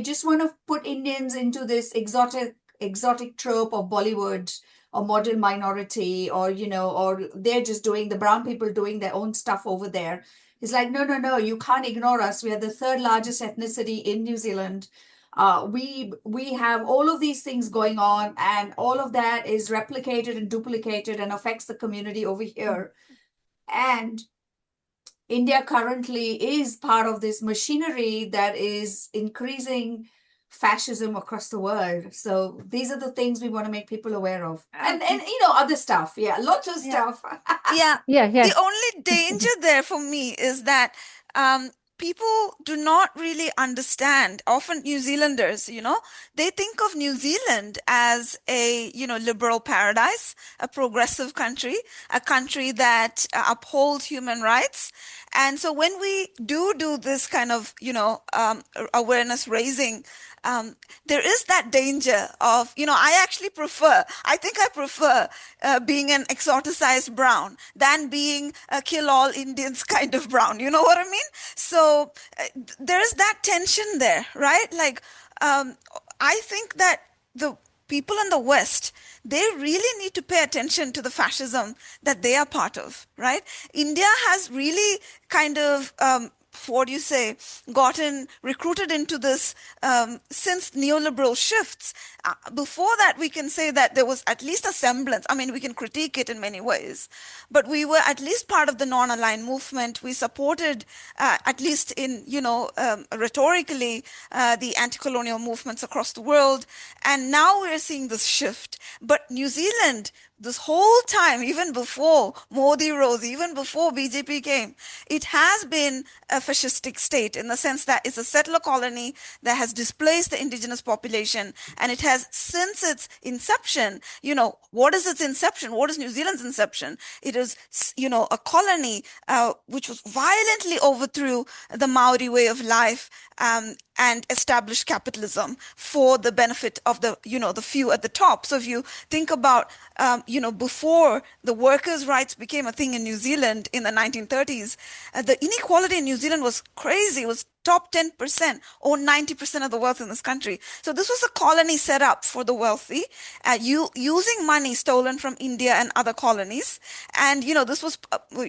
Speaker 2: just want to put Indians into this exotic trope of Bollywood or model minority, or or they're just doing the brown people doing their own stuff over there. It's like, no, no, no, you can't ignore us. We are the third largest ethnicity in New Zealand. We have all of these things going on, and all of that is replicated and duplicated and affects the community over here. And India currently is part of this machinery that is increasing fascism across the world. So these are the things we want to make people aware of. And other stuff. Yeah, lots of stuff.
Speaker 1: Yeah.
Speaker 3: Yeah,
Speaker 1: The
Speaker 3: yeah.
Speaker 1: only danger there for me is that people do not really understand. Often New Zealanders, they think of New Zealand as a, liberal paradise, a progressive country, a country that upholds human rights. And so when we do this kind of, awareness raising, there is that danger of, I think I prefer being an exoticized brown than being a kill all Indians kind of brown. You know what I mean? So there is that tension there, right? Like, I think that the people in the West, they really need to pay attention to the fascism that they are part of, right? India has really kind of what do you say, gotten recruited into this since neoliberal shifts. Before that, we can say that there was at least a semblance. I mean, we can critique it in many ways, but we were at least part of the non-aligned movement. We supported, at least in, rhetorically, the anti-colonial movements across the world. And now we're seeing this shift. But New Zealand, this whole time, even before Modi rose, even before BJP came, it has been a fascistic state in the sense that it's a settler colony that has displaced the indigenous population. And it has, since its inception, what is its inception? What is New Zealand's inception? It is, a colony which was violently overthrew the Maori way of life, and established capitalism for the benefit of the few at the top. So if you think about before the workers' rights became a thing in New Zealand in the 1930s, the inequality in New Zealand was crazy. It was top 10% or 90% of the wealth in this country. So this was a colony set up for the wealthy, using money stolen from India and other colonies. And, this was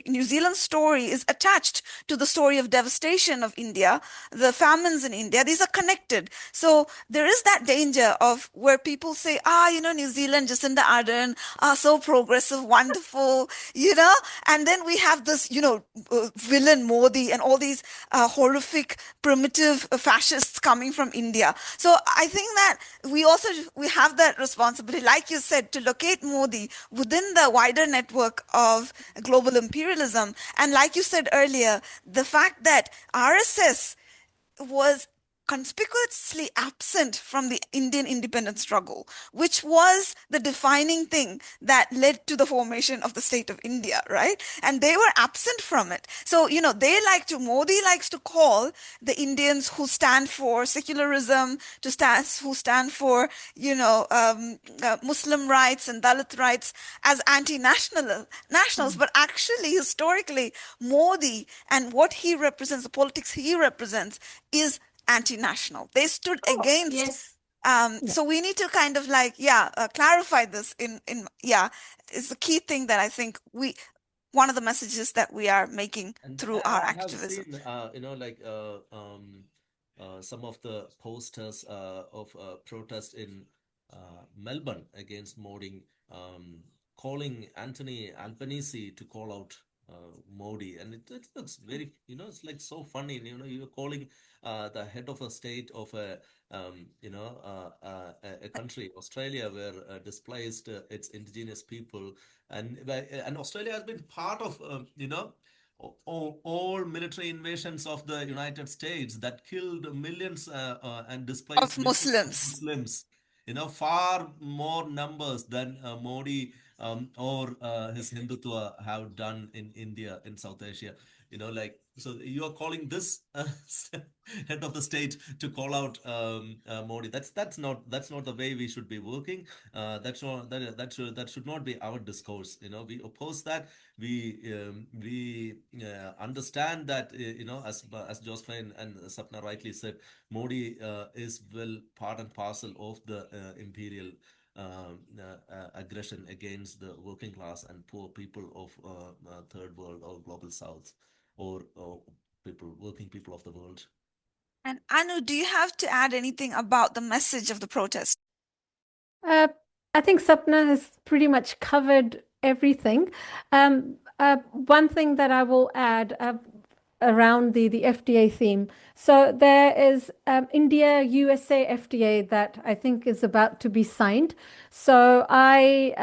Speaker 1: New Zealand's story is attached to the story of devastation of India, the famines in India. These are connected. So there is that danger of where people say, New Zealand, Jacinda Ardern, so progressive, wonderful, and then we have this, villain Modi and all these horrific primitive fascists coming from India. So I think that we have that responsibility, like you said, to locate Modi within the wider network of global imperialism. And like you said earlier, the fact that RSS was conspicuously absent from the Indian independence struggle, which was the defining thing that led to the formation of the state of India, right? And they were absent from it. So, Modi likes to call the Indians who stand for secularism, who stand for, Muslim rights and Dalit rights as nationals. But actually, historically, Modi and what he represents, the politics he represents, is anti-national. They stood against.
Speaker 2: Yes.
Speaker 1: So we need to kind of clarify this is the key thing that I think one of the messages that we are making
Speaker 4: And
Speaker 1: through our
Speaker 4: I have
Speaker 1: activism.
Speaker 4: seen, some of the posters of protest in Melbourne against Modi, calling Anthony Albanese to call out Modi, and it looks very, it's like so funny. You're calling the head of a state of a country, Australia, where displaced its indigenous people, and Australia has been part of, all military invasions of the United States that killed millions and displaced
Speaker 1: Of
Speaker 4: millions of
Speaker 1: Muslims.
Speaker 4: Muslims. Far more numbers than Modi or his Hindutva have done in India, in South Asia. Like, so you are calling this head of the state to call out Modi. That's not the way we should be working. That should not be our discourse. We oppose that. We understand that, as Josephine and Sapna rightly said, Modi is well part and parcel of the imperial aggression against the working class and poor people of third world or global south, or working people of the world.
Speaker 1: And Anu, do you have to add anything about the message of the protest?
Speaker 3: Uh, I think Sapna has pretty much covered everything. One thing that I will add around the FTA theme. So there is India USA FTA that I think is about to be signed. So I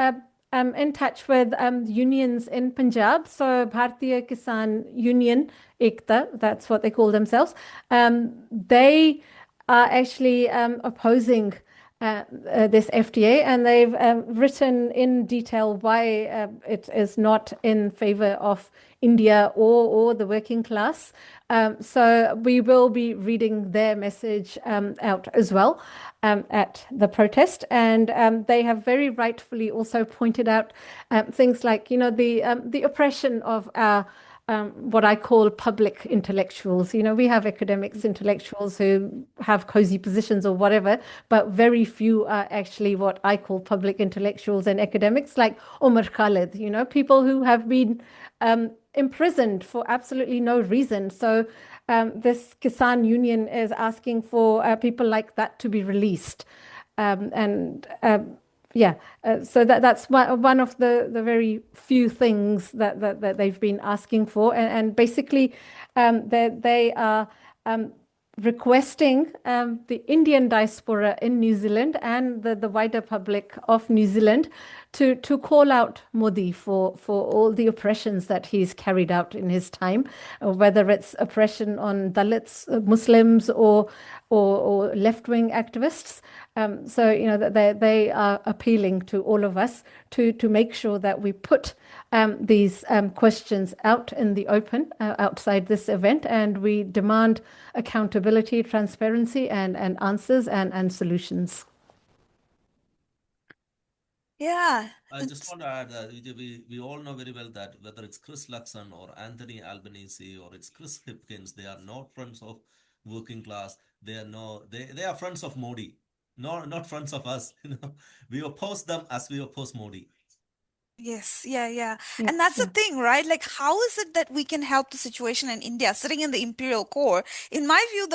Speaker 3: am in touch with unions in Punjab. So Bharatiya Kisan Union Ekta, that's what they call themselves. They are actually opposing this FTA, and they've written in detail why it is not in favor of India or the working class. So we will be reading their message out as well at the protest, and they have very rightfully also pointed out things like, the oppression of our what I call public intellectuals. We have academics, intellectuals who have cozy positions or whatever, but very few are actually what I call public intellectuals and academics, like Omar Khalid, people who have been imprisoned for absolutely no reason. So this Kisan Union is asking for people like that to be released. And yeah, so that's one of the very few things that they've been asking for, and basically they are requesting the Indian diaspora in New Zealand and the wider public of New Zealand to call out Modi for all the oppressions that he's carried out in his time, whether it's oppression on Dalits, Muslims, or left-wing activists. So they are appealing to all of us to make sure that we put these questions out in the open outside this event, and we demand accountability, transparency, and answers and solutions.
Speaker 1: Yeah,
Speaker 4: I just want to add that we all know very well that whether it's Chris Luxon or Anthony Albanese or it's Chris Hipkins, they are not friends of working class. They are friends of Modi, not friends of us. We oppose them as we oppose Modi.
Speaker 1: yes, yeah, yeah.
Speaker 3: Yeah,
Speaker 1: And that's the
Speaker 3: yeah,
Speaker 1: thing, right? Like, how is it that we can help the situation in India, sitting in the imperial core? In my view,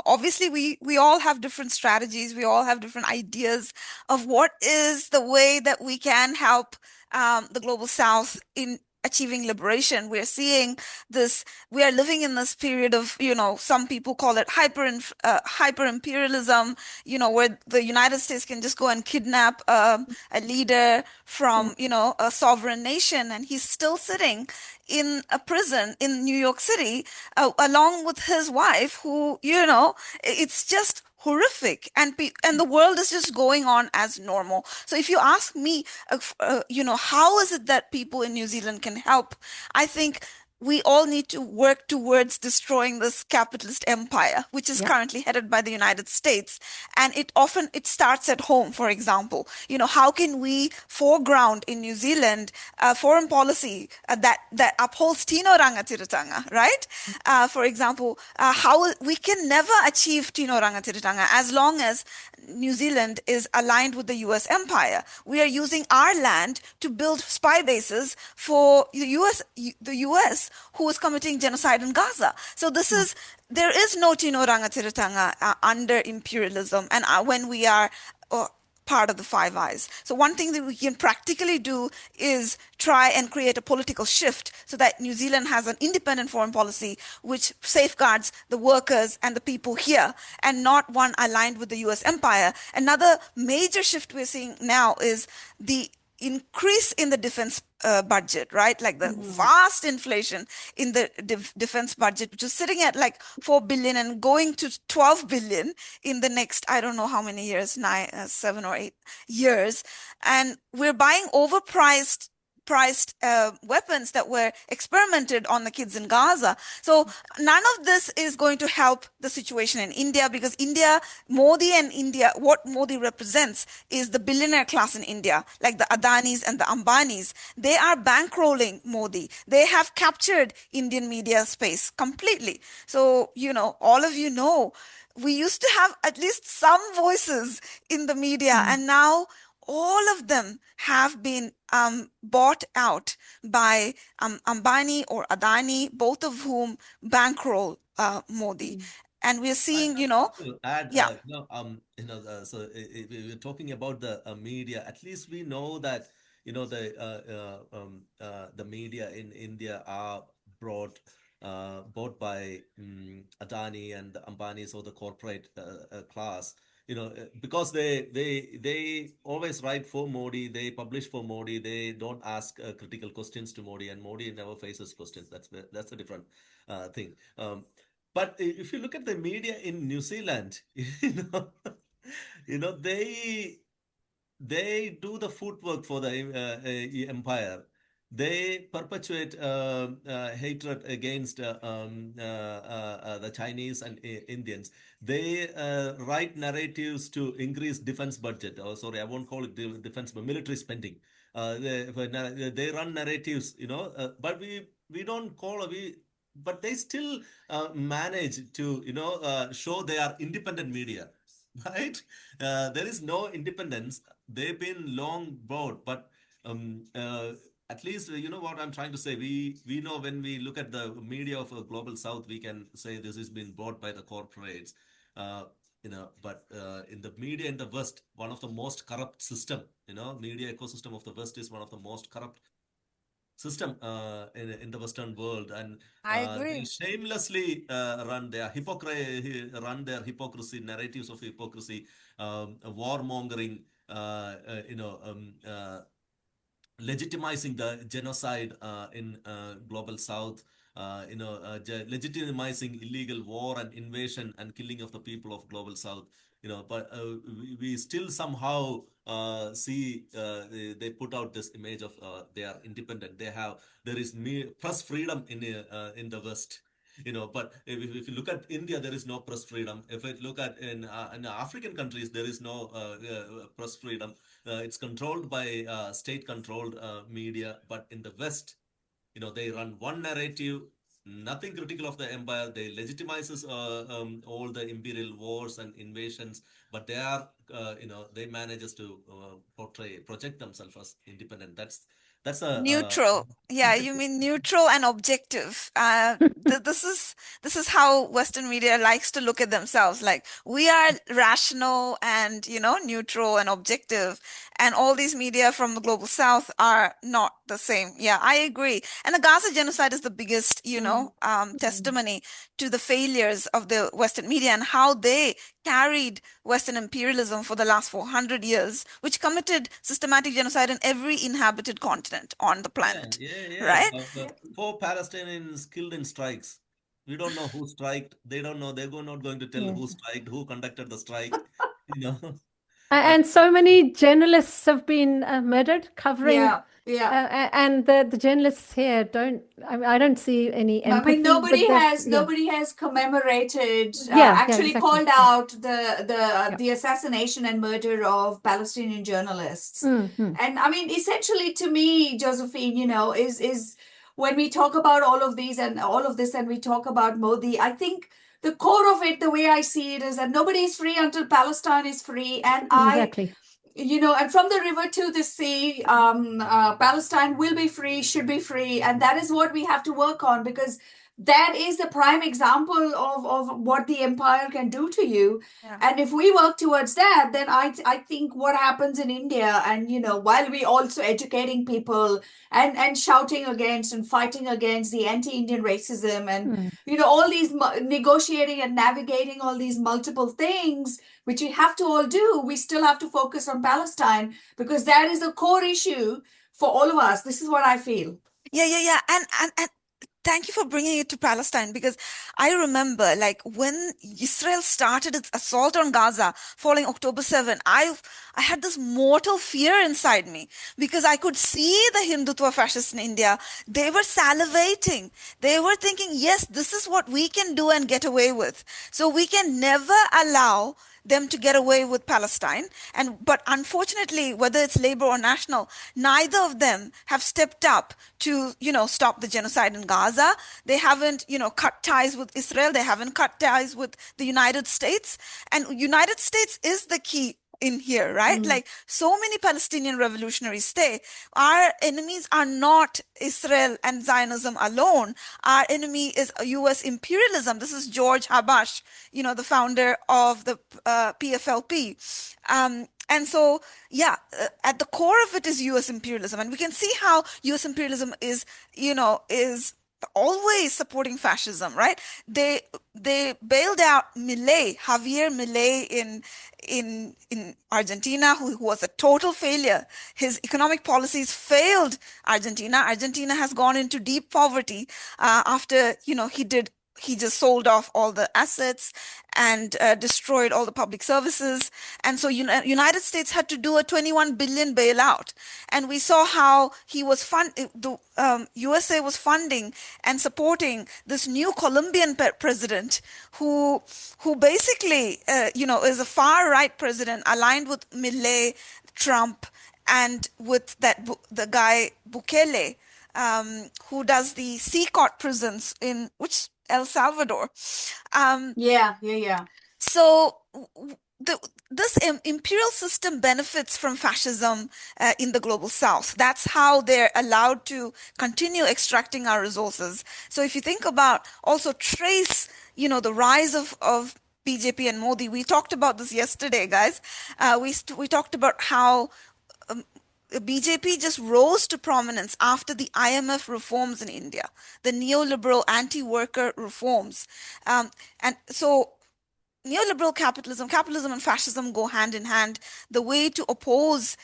Speaker 1: obviously we all have different strategies, we all have different ideas of what is the way that we can help the global south in achieving liberation. We're seeing this, we are living in this period of, some people call it hyper imperialism, where the United States can just go and kidnap a leader
Speaker 3: yeah,
Speaker 1: from, a sovereign nation, and he's still sitting in a prison in New York City, along with his wife, who, it's just horrific, and the world is just going on as normal. So if you ask me, how is it that people in New Zealand can help? I think we all need to work towards destroying this capitalist empire, which is
Speaker 3: yeah,
Speaker 1: currently headed by the United States. And it starts at home. For example, how can we foreground in New Zealand foreign policy that upholds Tino Rangatiratanga, right? For example, how we can never achieve Tino Rangatiratanga as long as New Zealand is aligned with the US empire. We are using our land to build spy bases for the US, who is committing genocide in Gaza. So there is no Tino Rangatiratanga under imperialism, and when we are part of the Five Eyes. So one thing that we can practically do is try and create a political shift so that New Zealand has an independent foreign policy which safeguards the workers and the people here, and not one aligned with the US empire. Another major shift we're seeing now is the increase in the defense budget, right? Like the vast inflation in the defense budget, which is sitting at like 4 billion and going to 12 billion in the next, I don't know how many years, 7 or 8 years. And we're buying overpriced priced weapons that were experimented on the kids in Gaza. So none of this is going to help the situation in India, because Modi and India, what Modi represents is the billionaire class in India, like the Adanis and the Ambanis. They are bankrolling Modi. They have captured Indian media space completely. So, all of we used to have at least some voices in the media, and now all of them have been bought out by Ambani or Adani, both of whom bankroll Modi. And we're
Speaker 4: I
Speaker 1: seeing,
Speaker 4: just want to add,
Speaker 1: yeah,
Speaker 4: so if we're talking about the media, at least we know that, the media in India are bought by Adani and the Ambanis, or the corporate class, because they always write for Modi, they publish for Modi, they don't ask critical questions to Modi, and Modi never faces questions. That's a different thing. But if you look at the media in New Zealand, they do the footwork for the empire. They perpetuate hatred against the Chinese and Indians. They write narratives to increase defense budget. Oh, sorry, I won't call it defense, but military spending. They run narratives, but we don't call we. But they still manage to, show they are independent media, right? There is no independence. They've been long bought, but at least you know what I'm trying to say. We know when we look at the media of a global south, we can say this has been bought by the corporates. Uh, but in the media in the West, one of the most corrupt system, media ecosystem of the West is one of the most corrupt system in the Western world, and
Speaker 1: I
Speaker 4: they
Speaker 1: agree.
Speaker 4: shamelessly run their hypocrisy narratives of hypocrisy, warmongering, legitimizing the genocide in global south, legitimizing illegal war and invasion and killing of the people of global south, but we still somehow see they put out this image of they are independent, there is press freedom in the West, but if you look at India, there is no press freedom. If I look at in African countries, there is no press freedom. It's controlled by state-controlled media. But in the West, they run one narrative, nothing critical of the empire. They legitimizes all the imperial wars and invasions, but they are, they manages to project themselves as independent. That's a
Speaker 1: Neutral. Yeah, you mean neutral and objective. This is how Western media likes to look at themselves. Like, we are rational and, neutral and objective, and all these media from the global south are not the same. Yeah, I agree. And the Gaza genocide is the biggest, testimony to the failures of the Western media and how they carried Western imperialism for the last 400 years, which committed systematic genocide in every inhabited continent on the
Speaker 4: Yeah,
Speaker 1: planet,
Speaker 4: yeah, yeah.
Speaker 1: right?
Speaker 4: Four Palestinians killed in strikes. We don't know who striked. They don't know. Not going to tell
Speaker 3: Yeah.
Speaker 4: who striked, who conducted the strike. You know.
Speaker 3: And so many journalists have been murdered covering,
Speaker 2: Yeah, yeah.
Speaker 3: and the journalists here I don't see any
Speaker 2: I mean,
Speaker 3: empathy with this. Yeah,
Speaker 2: nobody has commemorated,
Speaker 3: yeah,
Speaker 2: actually
Speaker 3: exactly.
Speaker 2: called
Speaker 3: Yeah,
Speaker 2: out the
Speaker 3: yeah.
Speaker 2: the assassination and murder of Palestinian journalists.
Speaker 3: Mm.
Speaker 2: And I mean, essentially, to me, Josephine, is when we talk about all of these and all of this, and we talk about Modi, I think the core of it, the way I see it, is that nobody is free until Palestine is free. And
Speaker 3: Exactly.
Speaker 2: and from the river to the sea, Palestine will be free, should be free, and that is what we have to work on, because that is the prime example of what the empire can do to you.
Speaker 1: Yeah.
Speaker 2: And if we work towards that, then I think what happens in India, and while we also educating people and shouting against and fighting against the anti-Indian racism, and
Speaker 3: Mm.
Speaker 2: all these negotiating and navigating all these multiple things, which we have to all do, we still have to focus on Palestine, because that is a core issue for all of us. This is what I feel.
Speaker 1: Yeah. And thank you for bringing it to Palestine, because I remember, like, when Israel started its assault on Gaza following October 7, I had this mortal fear inside me, because I could see the Hindutva fascists in India. They were salivating. They were thinking, yes, this is what we can do and get away with. So we can never allow them to get away with Palestine. But unfortunately, whether it's Labour or National, neither of them have stepped up to, stop the genocide in Gaza. They haven't, cut ties with Israel. They haven't cut ties with the United States. And United States is the key in here, right? Like, so many Palestinian revolutionaries say, our enemies are not Israel and Zionism alone. Our enemy is US imperialism. This is George Habash, the founder of the PFLP. And so, yeah, at the core of it is US imperialism. And we can see how US imperialism is always supporting fascism, right? They bailed out Milei, Javier Milei in Argentina, who was a total failure. His economic policies failed Argentina. Argentina has gone into deep poverty after he just sold off all the assets and destroyed all the public services. And so United States had to do a 21 billion bailout. And we saw how the USA was funding and supporting this new Colombian president who basically, is a far right president aligned with Milei, Trump, and with the guy Bukele, who does the C-court prisons in El Salvador.
Speaker 2: Yeah.
Speaker 1: So this imperial system benefits from fascism in the global south. That's how they're allowed to continue extracting our resources. So if you think about, also trace, the rise of BJP and Modi. We talked about this yesterday, guys. We talked about how BJP just rose to prominence after the IMF reforms in India, the neoliberal anti-worker reforms. And so neoliberal capitalism and fascism go hand in hand. The way to oppose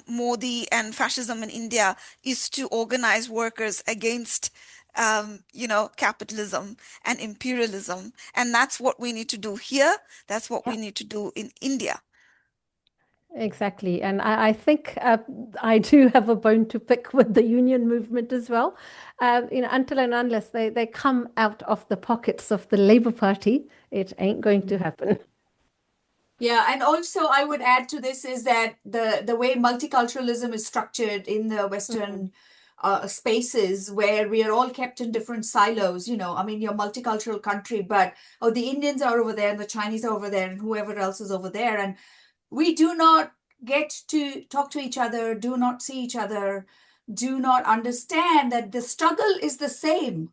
Speaker 1: Modi and fascism in India is to organize workers against capitalism and imperialism. And that's what we need to do here. That's what we need to do in India.
Speaker 3: Exactly. And I think I do have a bone to pick with the union movement as well. Until and unless they come out of the pockets of the Labour Party, it ain't going to happen.
Speaker 2: Yeah, and also I would add to this is that the way multiculturalism is structured in the Western spaces, where we are all kept in different silos, I mean, you're a multicultural country, but the Indians are over there and the Chinese are over there and whoever else is over there. And we do not get to talk to each other, do not see each other, do not understand that the struggle is the same.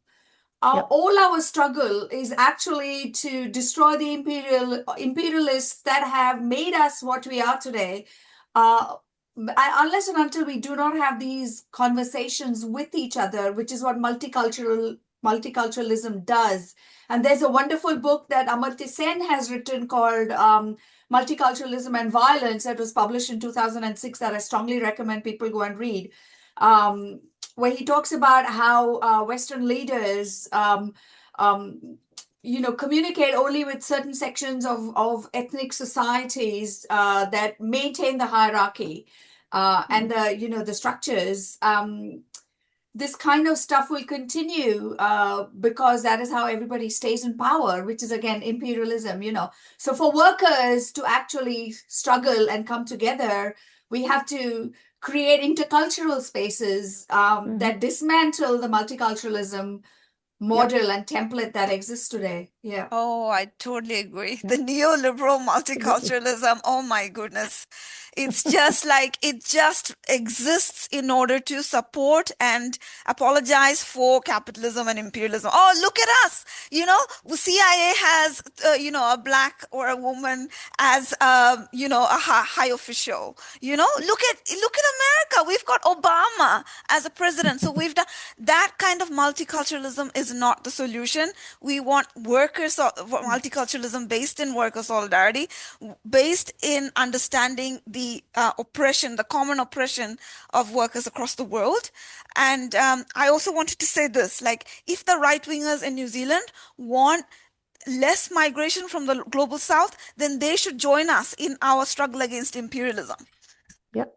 Speaker 3: Yep.
Speaker 2: All our struggle is actually to destroy the imperialists that have made us what we are today. Unless and until we do not have these conversations with each other, which is what multiculturalism does. And there's a wonderful book that Amartya Sen has written called Multiculturalism and Violence, that was published in 2006, that I strongly recommend people go and read. Where he talks about how Western leaders, communicate only with certain sections of ethnic societies that maintain the hierarchy and the structures. This kind of stuff will continue because that is how everybody stays in power, which is again imperialism. So for workers to actually struggle and come together, we have to create intercultural spaces that dismantle the multiculturalism model and template that exists today. Yeah.
Speaker 1: Oh, I totally agree. The neoliberal multiculturalism, oh my goodness. It's just like it just exists in order to support and apologize for capitalism and imperialism. Oh, look at us. CIA has, a black or a woman as, a high official. Look at America. We've got Obama as a president. So we've done that kind of multiculturalism is is not the solution. We want multiculturalism based in worker solidarity, based in understanding the oppression, the common oppression of workers across the world. And I also wanted to say this, like, if the right wingers in New Zealand want less migration from the global south, then they should join us in our struggle against imperialism.
Speaker 3: Yep.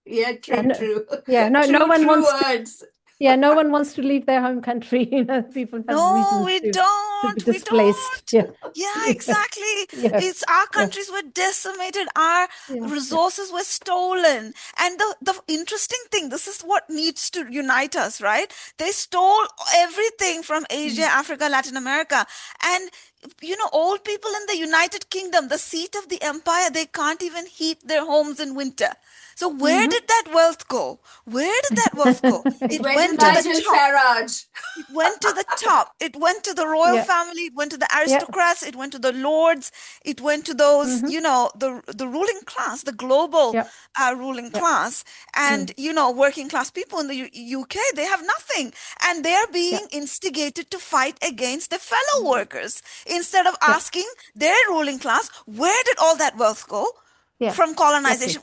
Speaker 2: Yeah, true,
Speaker 3: And
Speaker 2: true.
Speaker 3: yeah, no
Speaker 2: True,
Speaker 3: one
Speaker 2: true
Speaker 3: wants to,
Speaker 2: words.
Speaker 3: yeah, no one wants to leave their home country. People have
Speaker 1: No,
Speaker 3: reasons
Speaker 1: we
Speaker 3: to be
Speaker 1: don't. We
Speaker 3: displaced.
Speaker 1: don't.
Speaker 3: Yeah.
Speaker 1: Yeah,
Speaker 3: Yeah.
Speaker 1: exactly.
Speaker 3: Yeah.
Speaker 1: It's our
Speaker 3: Yeah.
Speaker 1: countries were decimated, our
Speaker 3: Yeah. Yeah.
Speaker 1: resources were stolen. And the interesting thing, this is what needs to unite us, right? They stole everything from Asia,
Speaker 3: Mm.
Speaker 1: Africa, Latin America. And old people in the United Kingdom, the seat of the empire, they can't even heat their homes in winter. So where
Speaker 3: Mhm.
Speaker 1: did that wealth go? Where did that wealth go?
Speaker 2: It
Speaker 1: It
Speaker 2: went to
Speaker 1: went to the
Speaker 2: Nigel
Speaker 1: top.
Speaker 2: Farage.
Speaker 1: It went to the top. It went to the royal
Speaker 3: Yeah.
Speaker 1: family. It went to the
Speaker 3: Yeah.
Speaker 1: aristocrats. It went to the lords. It went to those,
Speaker 3: Mhm.
Speaker 1: the ruling class, the global
Speaker 3: Yeah.
Speaker 1: ruling
Speaker 3: Yeah.
Speaker 1: class, and
Speaker 3: Mm.
Speaker 1: working class people in the UK. They have nothing, and they are
Speaker 3: Yeah.
Speaker 1: being instigated to fight against their fellow workers instead of
Speaker 3: Yeah.
Speaker 1: asking their ruling class, where did all that wealth go?
Speaker 3: Yeah.
Speaker 1: From
Speaker 3: Exactly.
Speaker 1: colonization.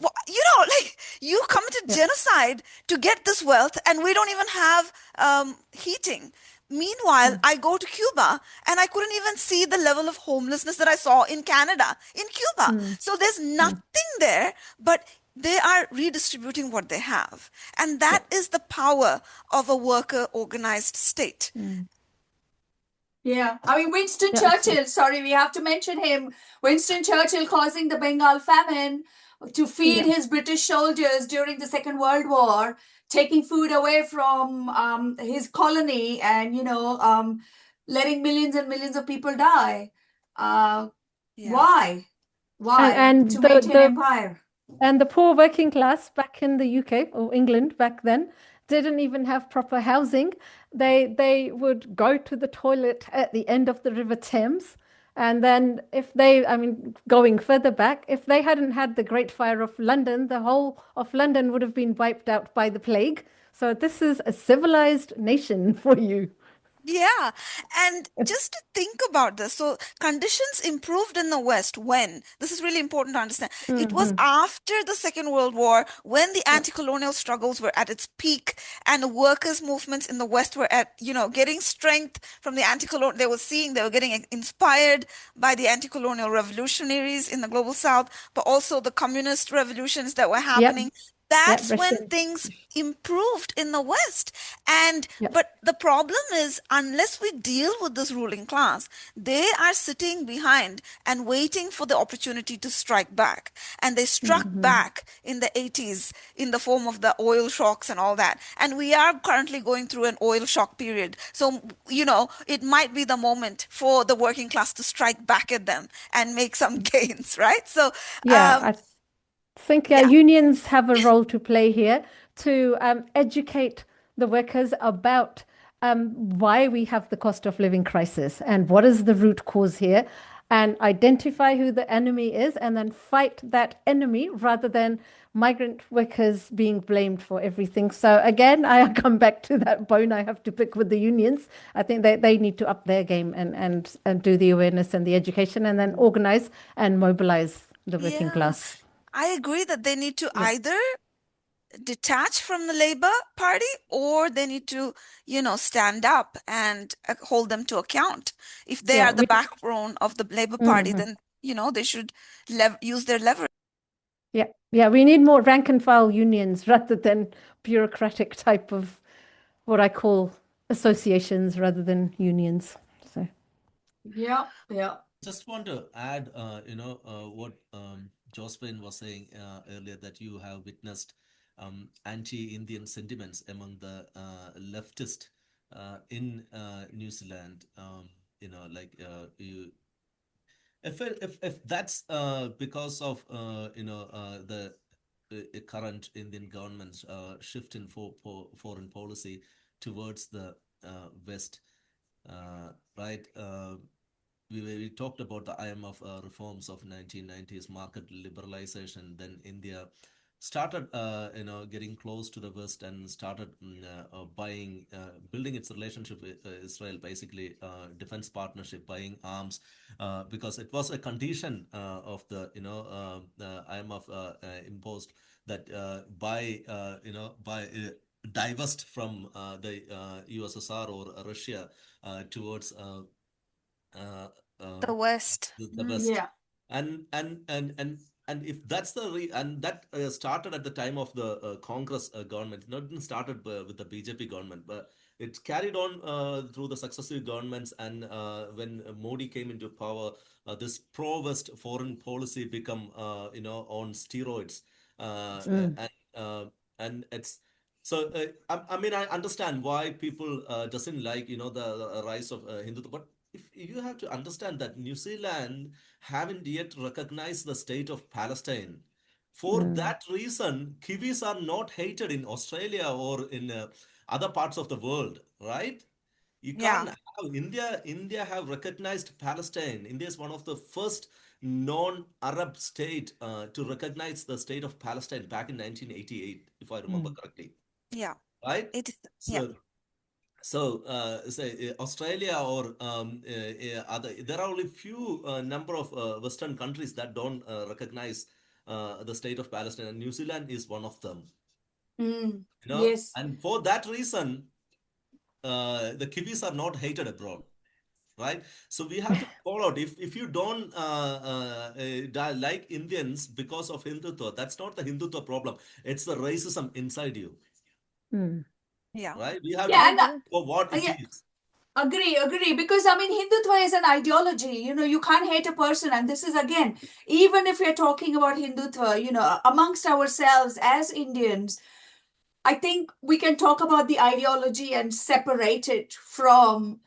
Speaker 1: Like, you committed
Speaker 3: Yeah.
Speaker 1: genocide to get this wealth, and we don't even have heating. Meanwhile,
Speaker 3: Mm.
Speaker 1: I go to Cuba and I couldn't even see the level of homelessness that I saw in Canada, in Cuba.
Speaker 3: Mm.
Speaker 1: So there's
Speaker 3: Mm.
Speaker 1: nothing there, but they are redistributing what they have. And
Speaker 3: Yeah.
Speaker 1: that is the power of a worker organized state.
Speaker 3: Mm.
Speaker 2: Yeah, I mean, Winston
Speaker 3: Yeah.
Speaker 2: Churchill, sorry, we have to mention him. Winston Churchill causing the Bengal famine to feed
Speaker 3: Yeah.
Speaker 2: his British soldiers during the Second World War, taking food away from his colony and, letting millions and millions of people die. Uh,
Speaker 1: Yeah.
Speaker 2: why?
Speaker 3: And
Speaker 2: Why?
Speaker 3: and
Speaker 2: To
Speaker 3: the
Speaker 2: maintain
Speaker 3: the
Speaker 2: empire.
Speaker 3: and the poor working class back in the UK or England back then didn't even have proper housing. They would go to the toilet at the end of the River Thames. And then if they, I mean, going further back, if they hadn't had the Great Fire of London, the whole of London would have been wiped out by the plague. So this is a civilized nation for you.
Speaker 1: Yeah, and just to think about this, so conditions improved in the West when? This is really important to understand. It was
Speaker 3: Hmm.
Speaker 1: after the Second World War when the
Speaker 3: Yeah.
Speaker 1: anti-colonial struggles were at its peak and the workers' movements in the West were getting strength from the anti-colonial. They were getting inspired by the anti-colonial revolutionaries in the global South, but also the communist revolutions that were
Speaker 3: Yep.
Speaker 1: happening.
Speaker 3: Yeah.
Speaker 1: That's when
Speaker 3: Russian.
Speaker 1: things improved in the West. And
Speaker 3: Yep.
Speaker 1: but the problem is, unless we deal with this ruling class, they are sitting behind and waiting for the opportunity to strike back. And they struck
Speaker 3: Hmm.
Speaker 1: back in the 80s in the form of the oil shocks and all that. And we are currently going through an oil shock period. So, it might be the moment for the working class to strike back at them and make some gains, right? So,
Speaker 3: Yeah.
Speaker 1: um,
Speaker 3: I think
Speaker 1: yeah.
Speaker 3: unions have a role to play here to educate the workers about why we have the cost of living crisis and what is the root cause here, and identify who the enemy is, and then fight that enemy rather than migrant workers being blamed for everything. So again, I come back to that bone I have to pick with the unions. I think they need to up their game and do the awareness and the education, and then organize and mobilize the working
Speaker 1: Yeah,
Speaker 3: class.
Speaker 1: I agree that they need to
Speaker 3: Yeah.
Speaker 1: either detach from the Labour Party or they need to, stand up and hold them to account. If they
Speaker 3: Yeah,
Speaker 1: are the
Speaker 3: we
Speaker 1: backbone of the Labour Party,
Speaker 3: mhm.
Speaker 1: then, they should use their leverage.
Speaker 3: Yeah, we need more rank and file unions rather than bureaucratic type of what I call associations rather than unions. So,
Speaker 2: Yeah, yeah.
Speaker 4: Just want to add, what Josephine was saying earlier, that you have witnessed anti-Indian sentiments among the leftist in New Zealand. Like if that's because of the current Indian government's shift in foreign policy towards the West, right? We talked about the IMF reforms of 1990s, market liberalization, then India started getting close to the West and started building its relationship with Israel, basically defense partnership, buying arms, because it was a condition of the IMF imposed that by divest from the USSR or Russia towards uh, uh,
Speaker 1: The West.
Speaker 4: the West.
Speaker 2: Yeah.
Speaker 4: And if that's and that started at the time of the Congress government. It not didn't started with the BJP government, but it carried on through the successive governments. And when Modi came into power, this pro-West foreign policy become on steroids.
Speaker 3: Mm.
Speaker 4: And it's so I mean, I understand why people doesn't like the rise of Hindutva, but if you have to understand that New Zealand haven't yet recognized the state of Palestine. For
Speaker 3: Mm.
Speaker 4: that reason, Kiwis are not hated in Australia or in other parts of the world, right? You
Speaker 1: Yeah.
Speaker 4: can't have India. India have recognized Palestine. India is one of the first non-Arab state to recognize the state of Palestine back in 1988, if I remember
Speaker 3: Mm.
Speaker 4: correctly,
Speaker 1: Yeah.
Speaker 4: right?
Speaker 1: It is. Yeah.
Speaker 4: So, say Australia or other, there are only few number of Western countries that don't recognize the state of Palestine, and New Zealand is one of them.
Speaker 2: Mm.
Speaker 4: You know,
Speaker 2: Yes.
Speaker 4: and for that reason, the Kiwis are not hated abroad, right? So we have to call out if you don't like Indians because of Hindutva, that's not the Hindutva problem. It's the racism inside you,
Speaker 3: Mm.
Speaker 1: Yeah.
Speaker 4: right? We have to
Speaker 2: Yeah,
Speaker 3: I
Speaker 2: and
Speaker 4: call
Speaker 3: agree.
Speaker 4: for what it
Speaker 2: yeah,
Speaker 4: is.
Speaker 2: agree. Because I mean, Hindutva is an ideology. You can't hate a person, and this is again, even if we're talking about Hindutva, amongst ourselves as Indians, I think we can talk about the ideology and separate it from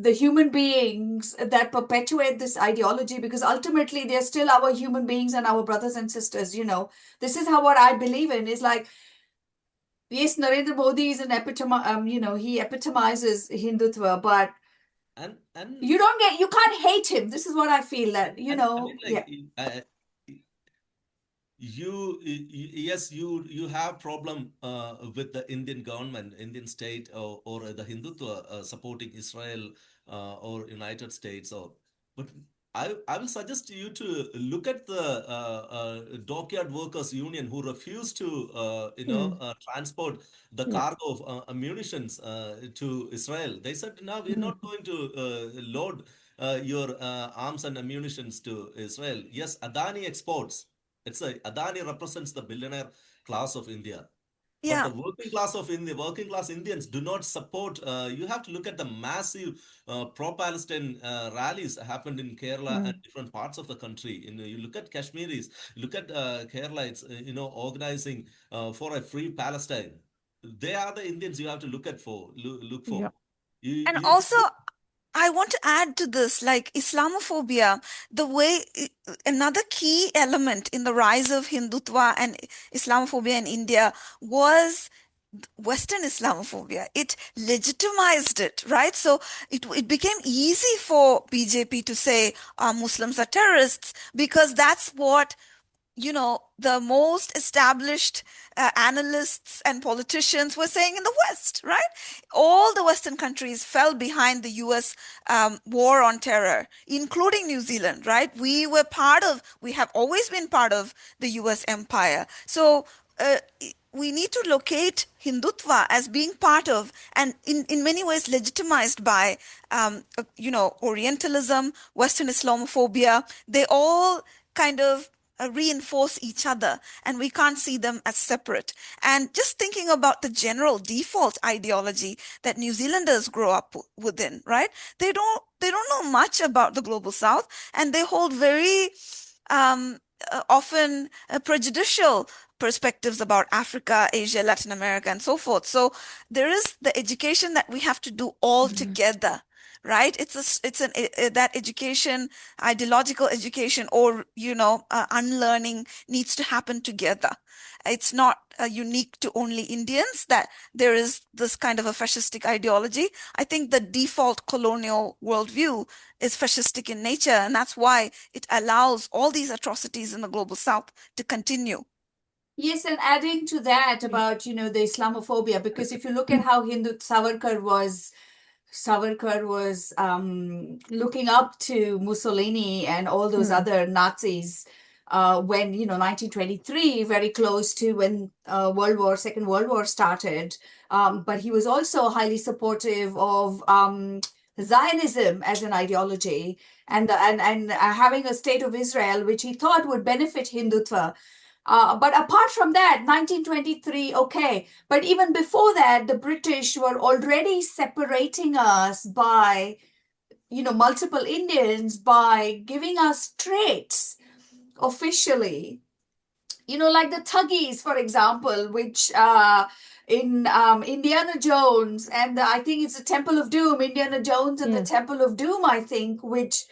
Speaker 2: the human beings that perpetuate this ideology, because ultimately they're still our human beings and our brothers and sisters. This is how what I believe in is like, yes, Narendra Modi is an he epitomizes Hindutva, but
Speaker 4: And
Speaker 2: you can't hate him. This is what I feel that,
Speaker 4: and I mean,
Speaker 2: yeah.
Speaker 4: like, yes, you have problem with the Indian government, Indian state, or the Hindutva supporting Israel or United States, or but I will suggest you to look at the dockyard workers union who refused to
Speaker 3: Mm.
Speaker 4: transport the
Speaker 3: Yeah.
Speaker 4: cargo of munitions to Israel. They said, no, we're
Speaker 3: Mm.
Speaker 4: not going to load your arms and ammunitions to Israel. Yes, Adani exports. Adani represents the billionaire class of India. But the
Speaker 1: Yeah.
Speaker 4: working class of India, working class Indians do not support. You have to look at the massive pro-Palestine rallies happened in Kerala and
Speaker 3: Mm.
Speaker 4: different parts of the country. You look at Kashmiris, look at Kerala. It's organizing for a free Palestine. They are the Indians you have to look
Speaker 3: Yeah.
Speaker 4: for. You
Speaker 1: And
Speaker 4: you
Speaker 1: also, I want to add to this, like Islamophobia, the way another key element in the rise of Hindutva and Islamophobia in India was Western Islamophobia. It legitimized it, right? So it became easy for BJP to say Muslims are terrorists because that's what the most established analysts and politicians were saying in the West, right? All the Western countries fell behind the US war on terror, including New Zealand, right? We have always been part of the US empire. So we need to locate Hindutva as being part of and in many ways legitimized by, Orientalism, Western Islamophobia. They all kind of reinforce each other and we can't see them as separate. And just thinking about the general default ideology that New Zealanders grow up within, right? They don't know much about the global south and they hold very um, often prejudicial perspectives about Africa, Asia, Latin America, and so forth. So there is the education that we have to do all
Speaker 3: Mm.
Speaker 1: together, right? That education, ideological education, or unlearning needs to happen together. It's not unique to only Indians that there is this kind of a fascistic ideology. I think the default colonial worldview is fascistic in nature, and that's why it allows all these atrocities in the global south to continue.
Speaker 2: Yes, and adding to that about, the Islamophobia, because if you look at how Hindu Savarkar was looking up to Mussolini and all those
Speaker 3: Mm,
Speaker 2: other Nazis when, 1923, very close to when Second World War started. But he was also highly supportive of Zionism as an ideology and having a state of Israel, which he thought would benefit Hindutva. But apart from that, 1923, okay. But even before that, the British were already separating us by, multiple Indians by giving us traits officially, like the Thuggees, for example, which in Indiana Jones, and I think it's the Temple of Doom, Indiana Jones and the
Speaker 3: yeah.
Speaker 2: Temple of Doom, I think, which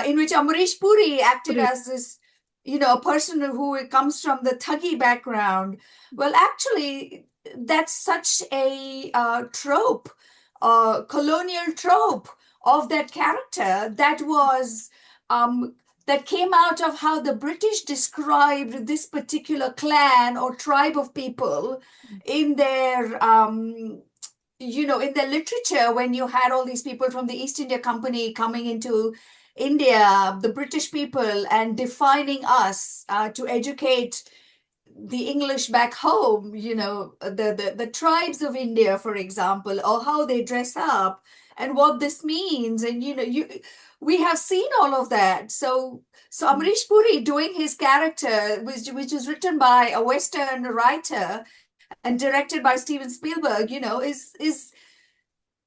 Speaker 2: in which Amrish Puri acted
Speaker 3: Puri.
Speaker 2: as this, a person who comes from the Thuggy background. Well, actually, that's such a trope, colonial trope of that character um, that came out of how the British described this particular clan or tribe of people in their in their literature. When you had all these people from the East India Company coming into India, the British people, and defining us to educate the English back home, the tribes of India, for example, or how they dress up and what this means. And we have seen all of that. So
Speaker 3: Mm,
Speaker 2: Amrish Puri doing his character, which was written by a Western writer and directed by Steven Spielberg, is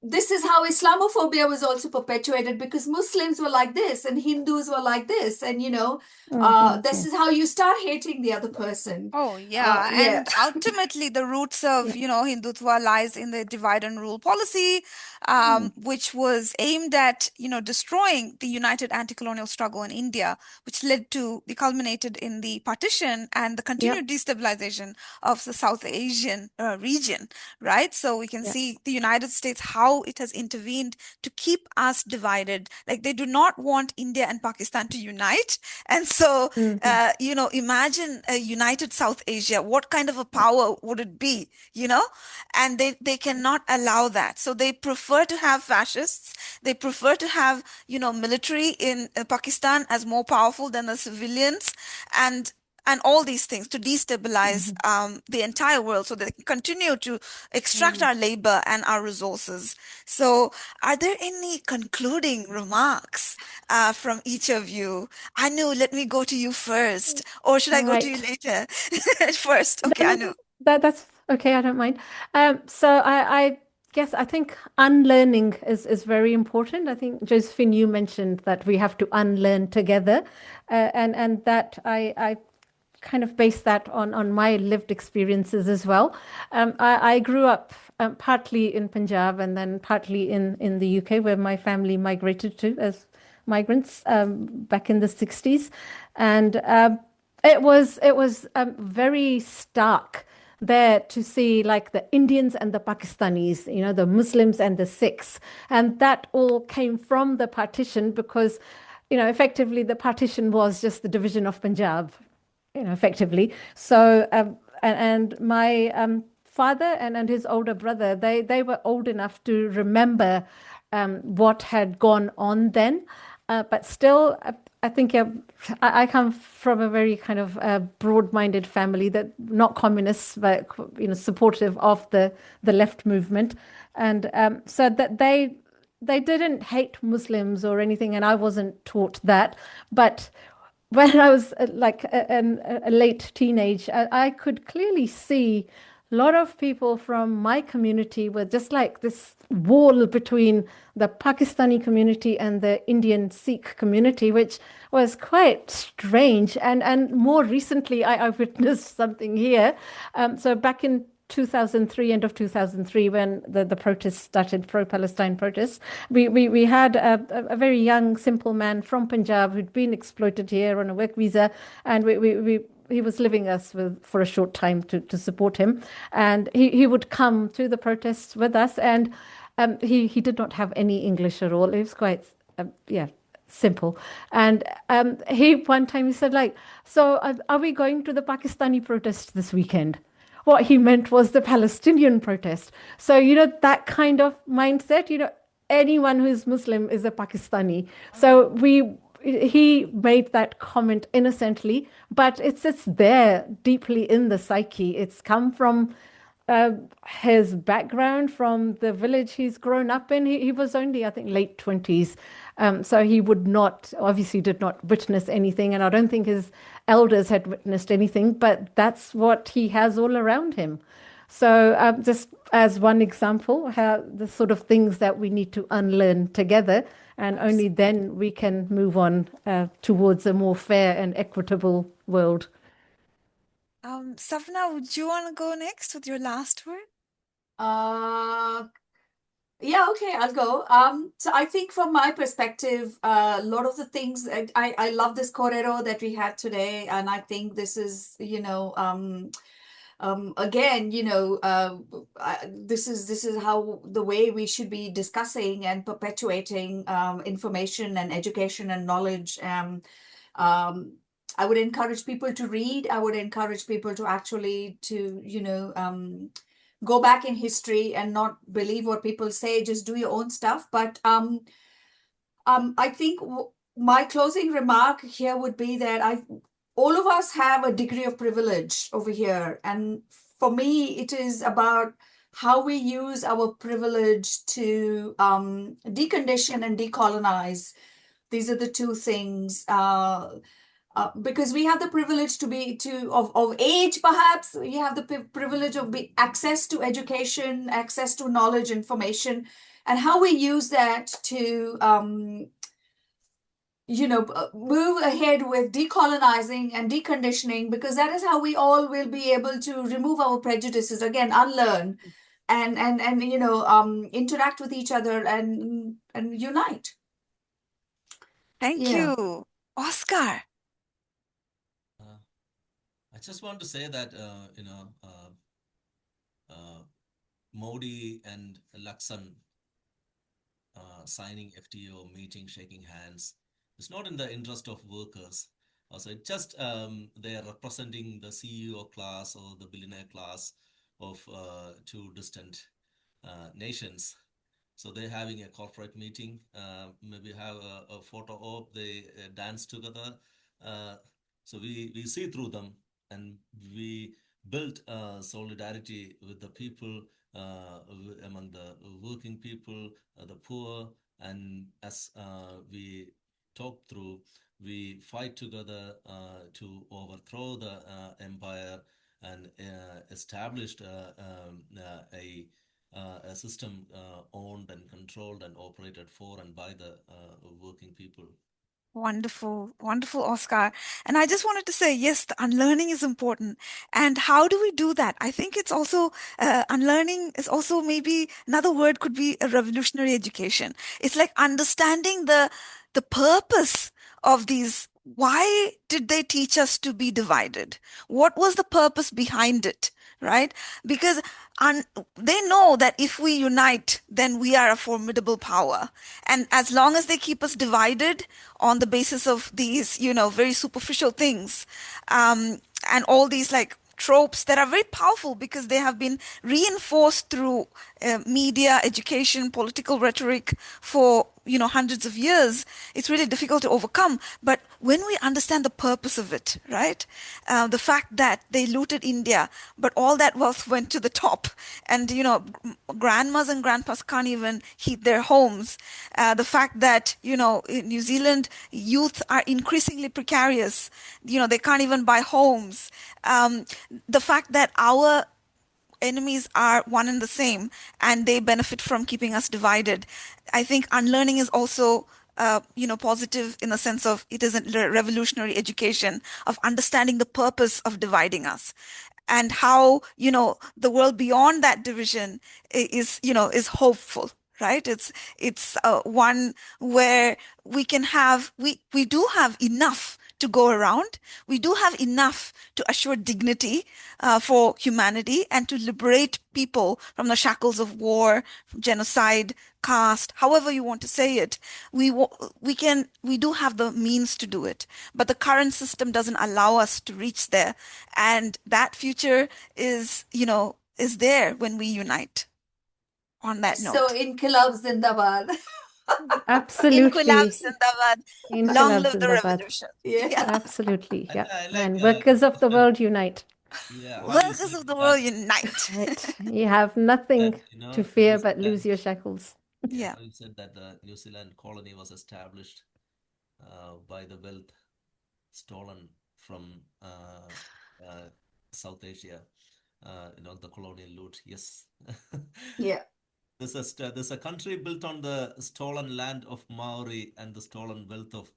Speaker 2: this is how Islamophobia was also perpetuated, because Muslims were like this and Hindus were like this, and this
Speaker 3: yeah.
Speaker 2: is how you start hating the other person.
Speaker 1: Oh, yeah.
Speaker 2: Yeah.
Speaker 1: And ultimately, the roots
Speaker 3: Yeah.
Speaker 1: of, Hindutva lies in the divide and rule policy,
Speaker 3: Mm,
Speaker 1: which was aimed at, destroying the united anti-colonial struggle in India, which led to the culminated in the partition and the
Speaker 3: yeah.
Speaker 1: continued destabilization of the South Asian region, right? So we can
Speaker 3: Yeah.
Speaker 1: see the United States, how it has intervened to keep us divided. Like they do not want India and Pakistan to unite. And so
Speaker 3: Hmm.
Speaker 1: imagine a united South Asia. What kind of a power would it be, And they cannot allow that. So they prefer to have fascists. They prefer to have, military in Pakistan as more powerful than the civilians. And all these things to destabilize
Speaker 3: Hmm.
Speaker 1: the entire world so they can continue to extract
Speaker 3: Mm.
Speaker 1: our labor and our resources. So, are there any concluding remarks from each of you? Anu, let me go to you first. Or should I
Speaker 3: All
Speaker 1: go to you
Speaker 3: right.
Speaker 1: later? First. Okay,
Speaker 3: No,
Speaker 1: Anu.
Speaker 3: that's okay. I don't mind. So I guess I think unlearning is very important. I think Josephine, you mentioned that we have to unlearn together, and that I kind of base that on my lived experiences as well. I grew up partly in Punjab and then partly in the UK, where my family migrated to as migrants back in the 60s, and it was very stark there to see like the Indians and the Pakistanis, the Muslims and the Sikhs. And that all came from the partition because, effectively the partition was just the division of Punjab, effectively. So, and my father and his older brother, they were old enough to remember what had gone on then. But still, I think I come from a very kind of broad-minded family that not communists, but supportive of the left movement, and so that they didn't hate Muslims or anything, and I wasn't taught that. But when I was like a late teenage, I could clearly see a lot of people from my community were just like this wall between the Pakistani community and the Indian Sikh community, which was quite strange. And more recently, I witnessed something here. So back in 2003, end of 2003, when the protests started, pro-Palestine protests, we had a very young, simple man from Punjab who'd been exploited here on a work visa, and we he was living us for a short time to support him, and he would come to the protests with us, and he did not have any English at all. It was quite yeah, simple. And he one time he said like, so are we going to the Pakistani protest this weekend? What he meant was the Palestinian protest. So, that kind of mindset, anyone who is Muslim is a Pakistani. So he made that comment innocently, but it sits there deeply in the psyche. It's come from uh, his background, from the village he's grown up in. He was only, I think, late 20s. So he would not, obviously, did not witness anything. And I don't think his elders had witnessed anything, but that's what he has all around him. So, just as one example, how the sort of things that we need to unlearn together, and only then we can move on towards a more fair and equitable world.
Speaker 1: Sapna, would you want to go next with your last word?
Speaker 2: Uh, yeah, okay, I'll go. So I think from my perspective, a lot of the things I love this corero that we had today, and I think this is, again, this is how the way we should be discussing and perpetuating information and education and knowledge. Um, I would encourage people to read. I would encourage people to actually go back in history and not believe what people say. Just do your own stuff. But I think my closing remark here would be that all of us have a degree of privilege over here, and for me, it is about how we use our privilege to decondition and decolonize. These are the two things. Because we have the privilege of age, perhaps we have the privilege of access to education, access to knowledge, information, and how we use that to move ahead with decolonizing and deconditioning, because that is how we all will be able to remove our prejudices, again, unlearn, and interact with each other and unite.
Speaker 1: Thank
Speaker 2: Yeah.
Speaker 1: you. Oscar.
Speaker 4: Uh, I just want to say that uh, Modi and Laksan signing FTA or meeting, shaking hands, it's not in the interest of workers. Also, it just they are representing the CEO class or the billionaire class of two distant nations. So they're having a corporate meeting, maybe have a photo op, they dance together. Uh, so we see through them, and we build solidarity with the people, among the working people, the poor, and as we talk through, we fight together to overthrow the empire and established a system owned and controlled and operated for and by the working people.
Speaker 1: Wonderful, wonderful, Oscar. And I just wanted to say, yes, the unlearning is important. And how do we do that? I think it's also, unlearning is also, maybe another word could be a revolutionary education. It's like understanding the purpose of these. Why did they teach us to be divided? What was the purpose behind it? Right? Because un they know that if we unite, then we are a formidable power. And as long as they keep us divided on the basis of these, very superficial things, and all these like tropes that are very powerful because they have been reinforced through media, education, political rhetoric for hundreds of years, it's really difficult to overcome. But when we understand the purpose of it, right? The fact that they looted India, but all that wealth went to the top, and grandmas and grandpas can't even heat their homes. The fact that in New Zealand, youth are increasingly precarious. They can't even buy homes. The fact that our enemies are one and the same, and they benefit from keeping us divided. I think unlearning is also, positive in the sense of it is a revolutionary education of understanding the purpose of dividing us, and how, the world beyond that division is hopeful. Right? It's one where we do have enough to go around. We do have enough to assure dignity for humanity and to liberate people from the shackles of war, genocide, caste, however you want to say it. We do have the means to do it, but the current system doesn't allow us to reach there. And that future is there when we unite. On that
Speaker 2: So
Speaker 1: note,
Speaker 2: Inqilab Zindabad.
Speaker 1: Inquilab
Speaker 3: Absolutely.
Speaker 1: Zindabad, long
Speaker 3: Inqilab
Speaker 1: live the
Speaker 3: Zindabad.
Speaker 1: revolution.
Speaker 2: Yeah.
Speaker 1: Yeah,
Speaker 3: Absolutely. Yeah.
Speaker 4: I like
Speaker 3: And workers of the
Speaker 4: Yusuf,
Speaker 3: world unite.
Speaker 4: yeah, how you
Speaker 1: workers
Speaker 4: said
Speaker 1: of the
Speaker 4: that,
Speaker 1: world unite.
Speaker 3: Right. You have
Speaker 4: that
Speaker 3: nothing to
Speaker 4: New
Speaker 3: fear but lose
Speaker 4: Zealand,
Speaker 3: your shackles.
Speaker 4: yeah,
Speaker 1: Yeah.
Speaker 4: how you said that the New Zealand colony was established by the wealth stolen from uh, South Asia, the colonial loot. Yes.
Speaker 2: Yeah.
Speaker 4: There's a country built on the stolen land of Maori and the stolen wealth of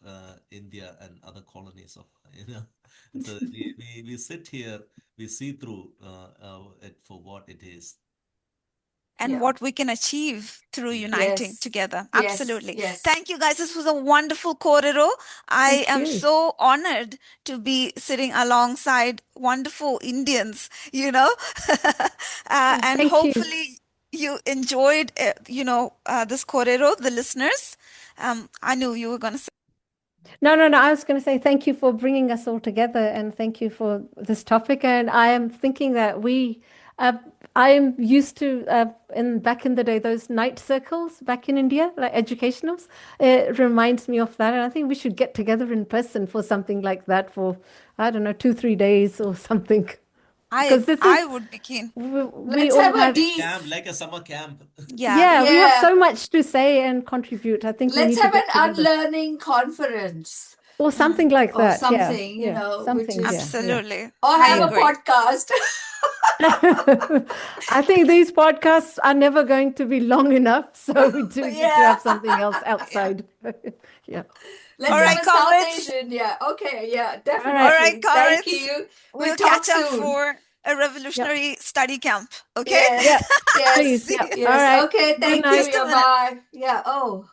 Speaker 4: India and other colonies of, you know. So we sit here, we see through it for what it is.
Speaker 1: And
Speaker 2: Yeah.
Speaker 1: what we can achieve through
Speaker 4: Yeah.
Speaker 1: uniting
Speaker 2: Yes.
Speaker 1: together.
Speaker 2: Yes.
Speaker 1: Absolutely.
Speaker 2: Yes.
Speaker 1: Thank you, guys. This was a wonderful korero. I
Speaker 3: Thank
Speaker 1: am
Speaker 3: you.
Speaker 1: so honored to be sitting alongside wonderful Indians, and
Speaker 3: Thank you.
Speaker 1: hopefully you enjoyed, this korero, the listeners. I knew you were going to say.
Speaker 3: No. I was going to say thank you for bringing us all together and thank you for this topic. And I am thinking that uh, I am used to, back in the day, those night circles back in India, like educationals. It reminds me of that. And I think we should get together in person for something like that for, I don't know, 2-3 days or something. Because this
Speaker 1: I
Speaker 3: is,
Speaker 1: would be keen.
Speaker 3: we
Speaker 2: Let's
Speaker 3: all
Speaker 2: have a
Speaker 3: have,
Speaker 2: deep.
Speaker 4: Like a summer camp.
Speaker 1: Yeah.
Speaker 3: yeah, we have
Speaker 2: Yeah.
Speaker 3: so much to say and contribute. I think we
Speaker 2: Let's
Speaker 3: need to
Speaker 2: have an
Speaker 3: get together.
Speaker 2: unlearning conference
Speaker 3: Or something like
Speaker 2: or
Speaker 3: that. Yeah.
Speaker 2: something,
Speaker 3: Yeah.
Speaker 2: which
Speaker 3: Something.
Speaker 2: is,
Speaker 3: Yeah.
Speaker 1: Absolutely.
Speaker 2: or
Speaker 1: I
Speaker 2: have a
Speaker 1: agree.
Speaker 2: podcast.
Speaker 3: I think these podcasts are never going to be long enough, so we do need to
Speaker 2: Yeah.
Speaker 3: have something else
Speaker 1: Yeah.
Speaker 3: outside. Yeah.
Speaker 2: Let's
Speaker 1: All
Speaker 2: have
Speaker 1: right,
Speaker 2: a South
Speaker 1: comrades.
Speaker 2: Asian. Yeah. Okay. Yeah,
Speaker 3: All
Speaker 1: All
Speaker 3: right.
Speaker 1: right,
Speaker 2: definitely. Thank
Speaker 1: comrades.
Speaker 2: you. We'll
Speaker 1: We'll
Speaker 2: talk
Speaker 1: catch up
Speaker 2: soon.
Speaker 1: for a
Speaker 3: Yep.
Speaker 1: revolutionary study camp. Okay?
Speaker 2: Yes.
Speaker 3: Yep.
Speaker 2: Yes.
Speaker 3: Please.
Speaker 1: See
Speaker 3: Yep.
Speaker 1: you.
Speaker 3: All
Speaker 2: Yes.
Speaker 3: right.
Speaker 2: Okay.
Speaker 3: Good
Speaker 2: Thank you.
Speaker 1: Just
Speaker 3: night.
Speaker 1: a
Speaker 2: Yeah.
Speaker 1: minute.
Speaker 2: Bye. Yeah. Oh.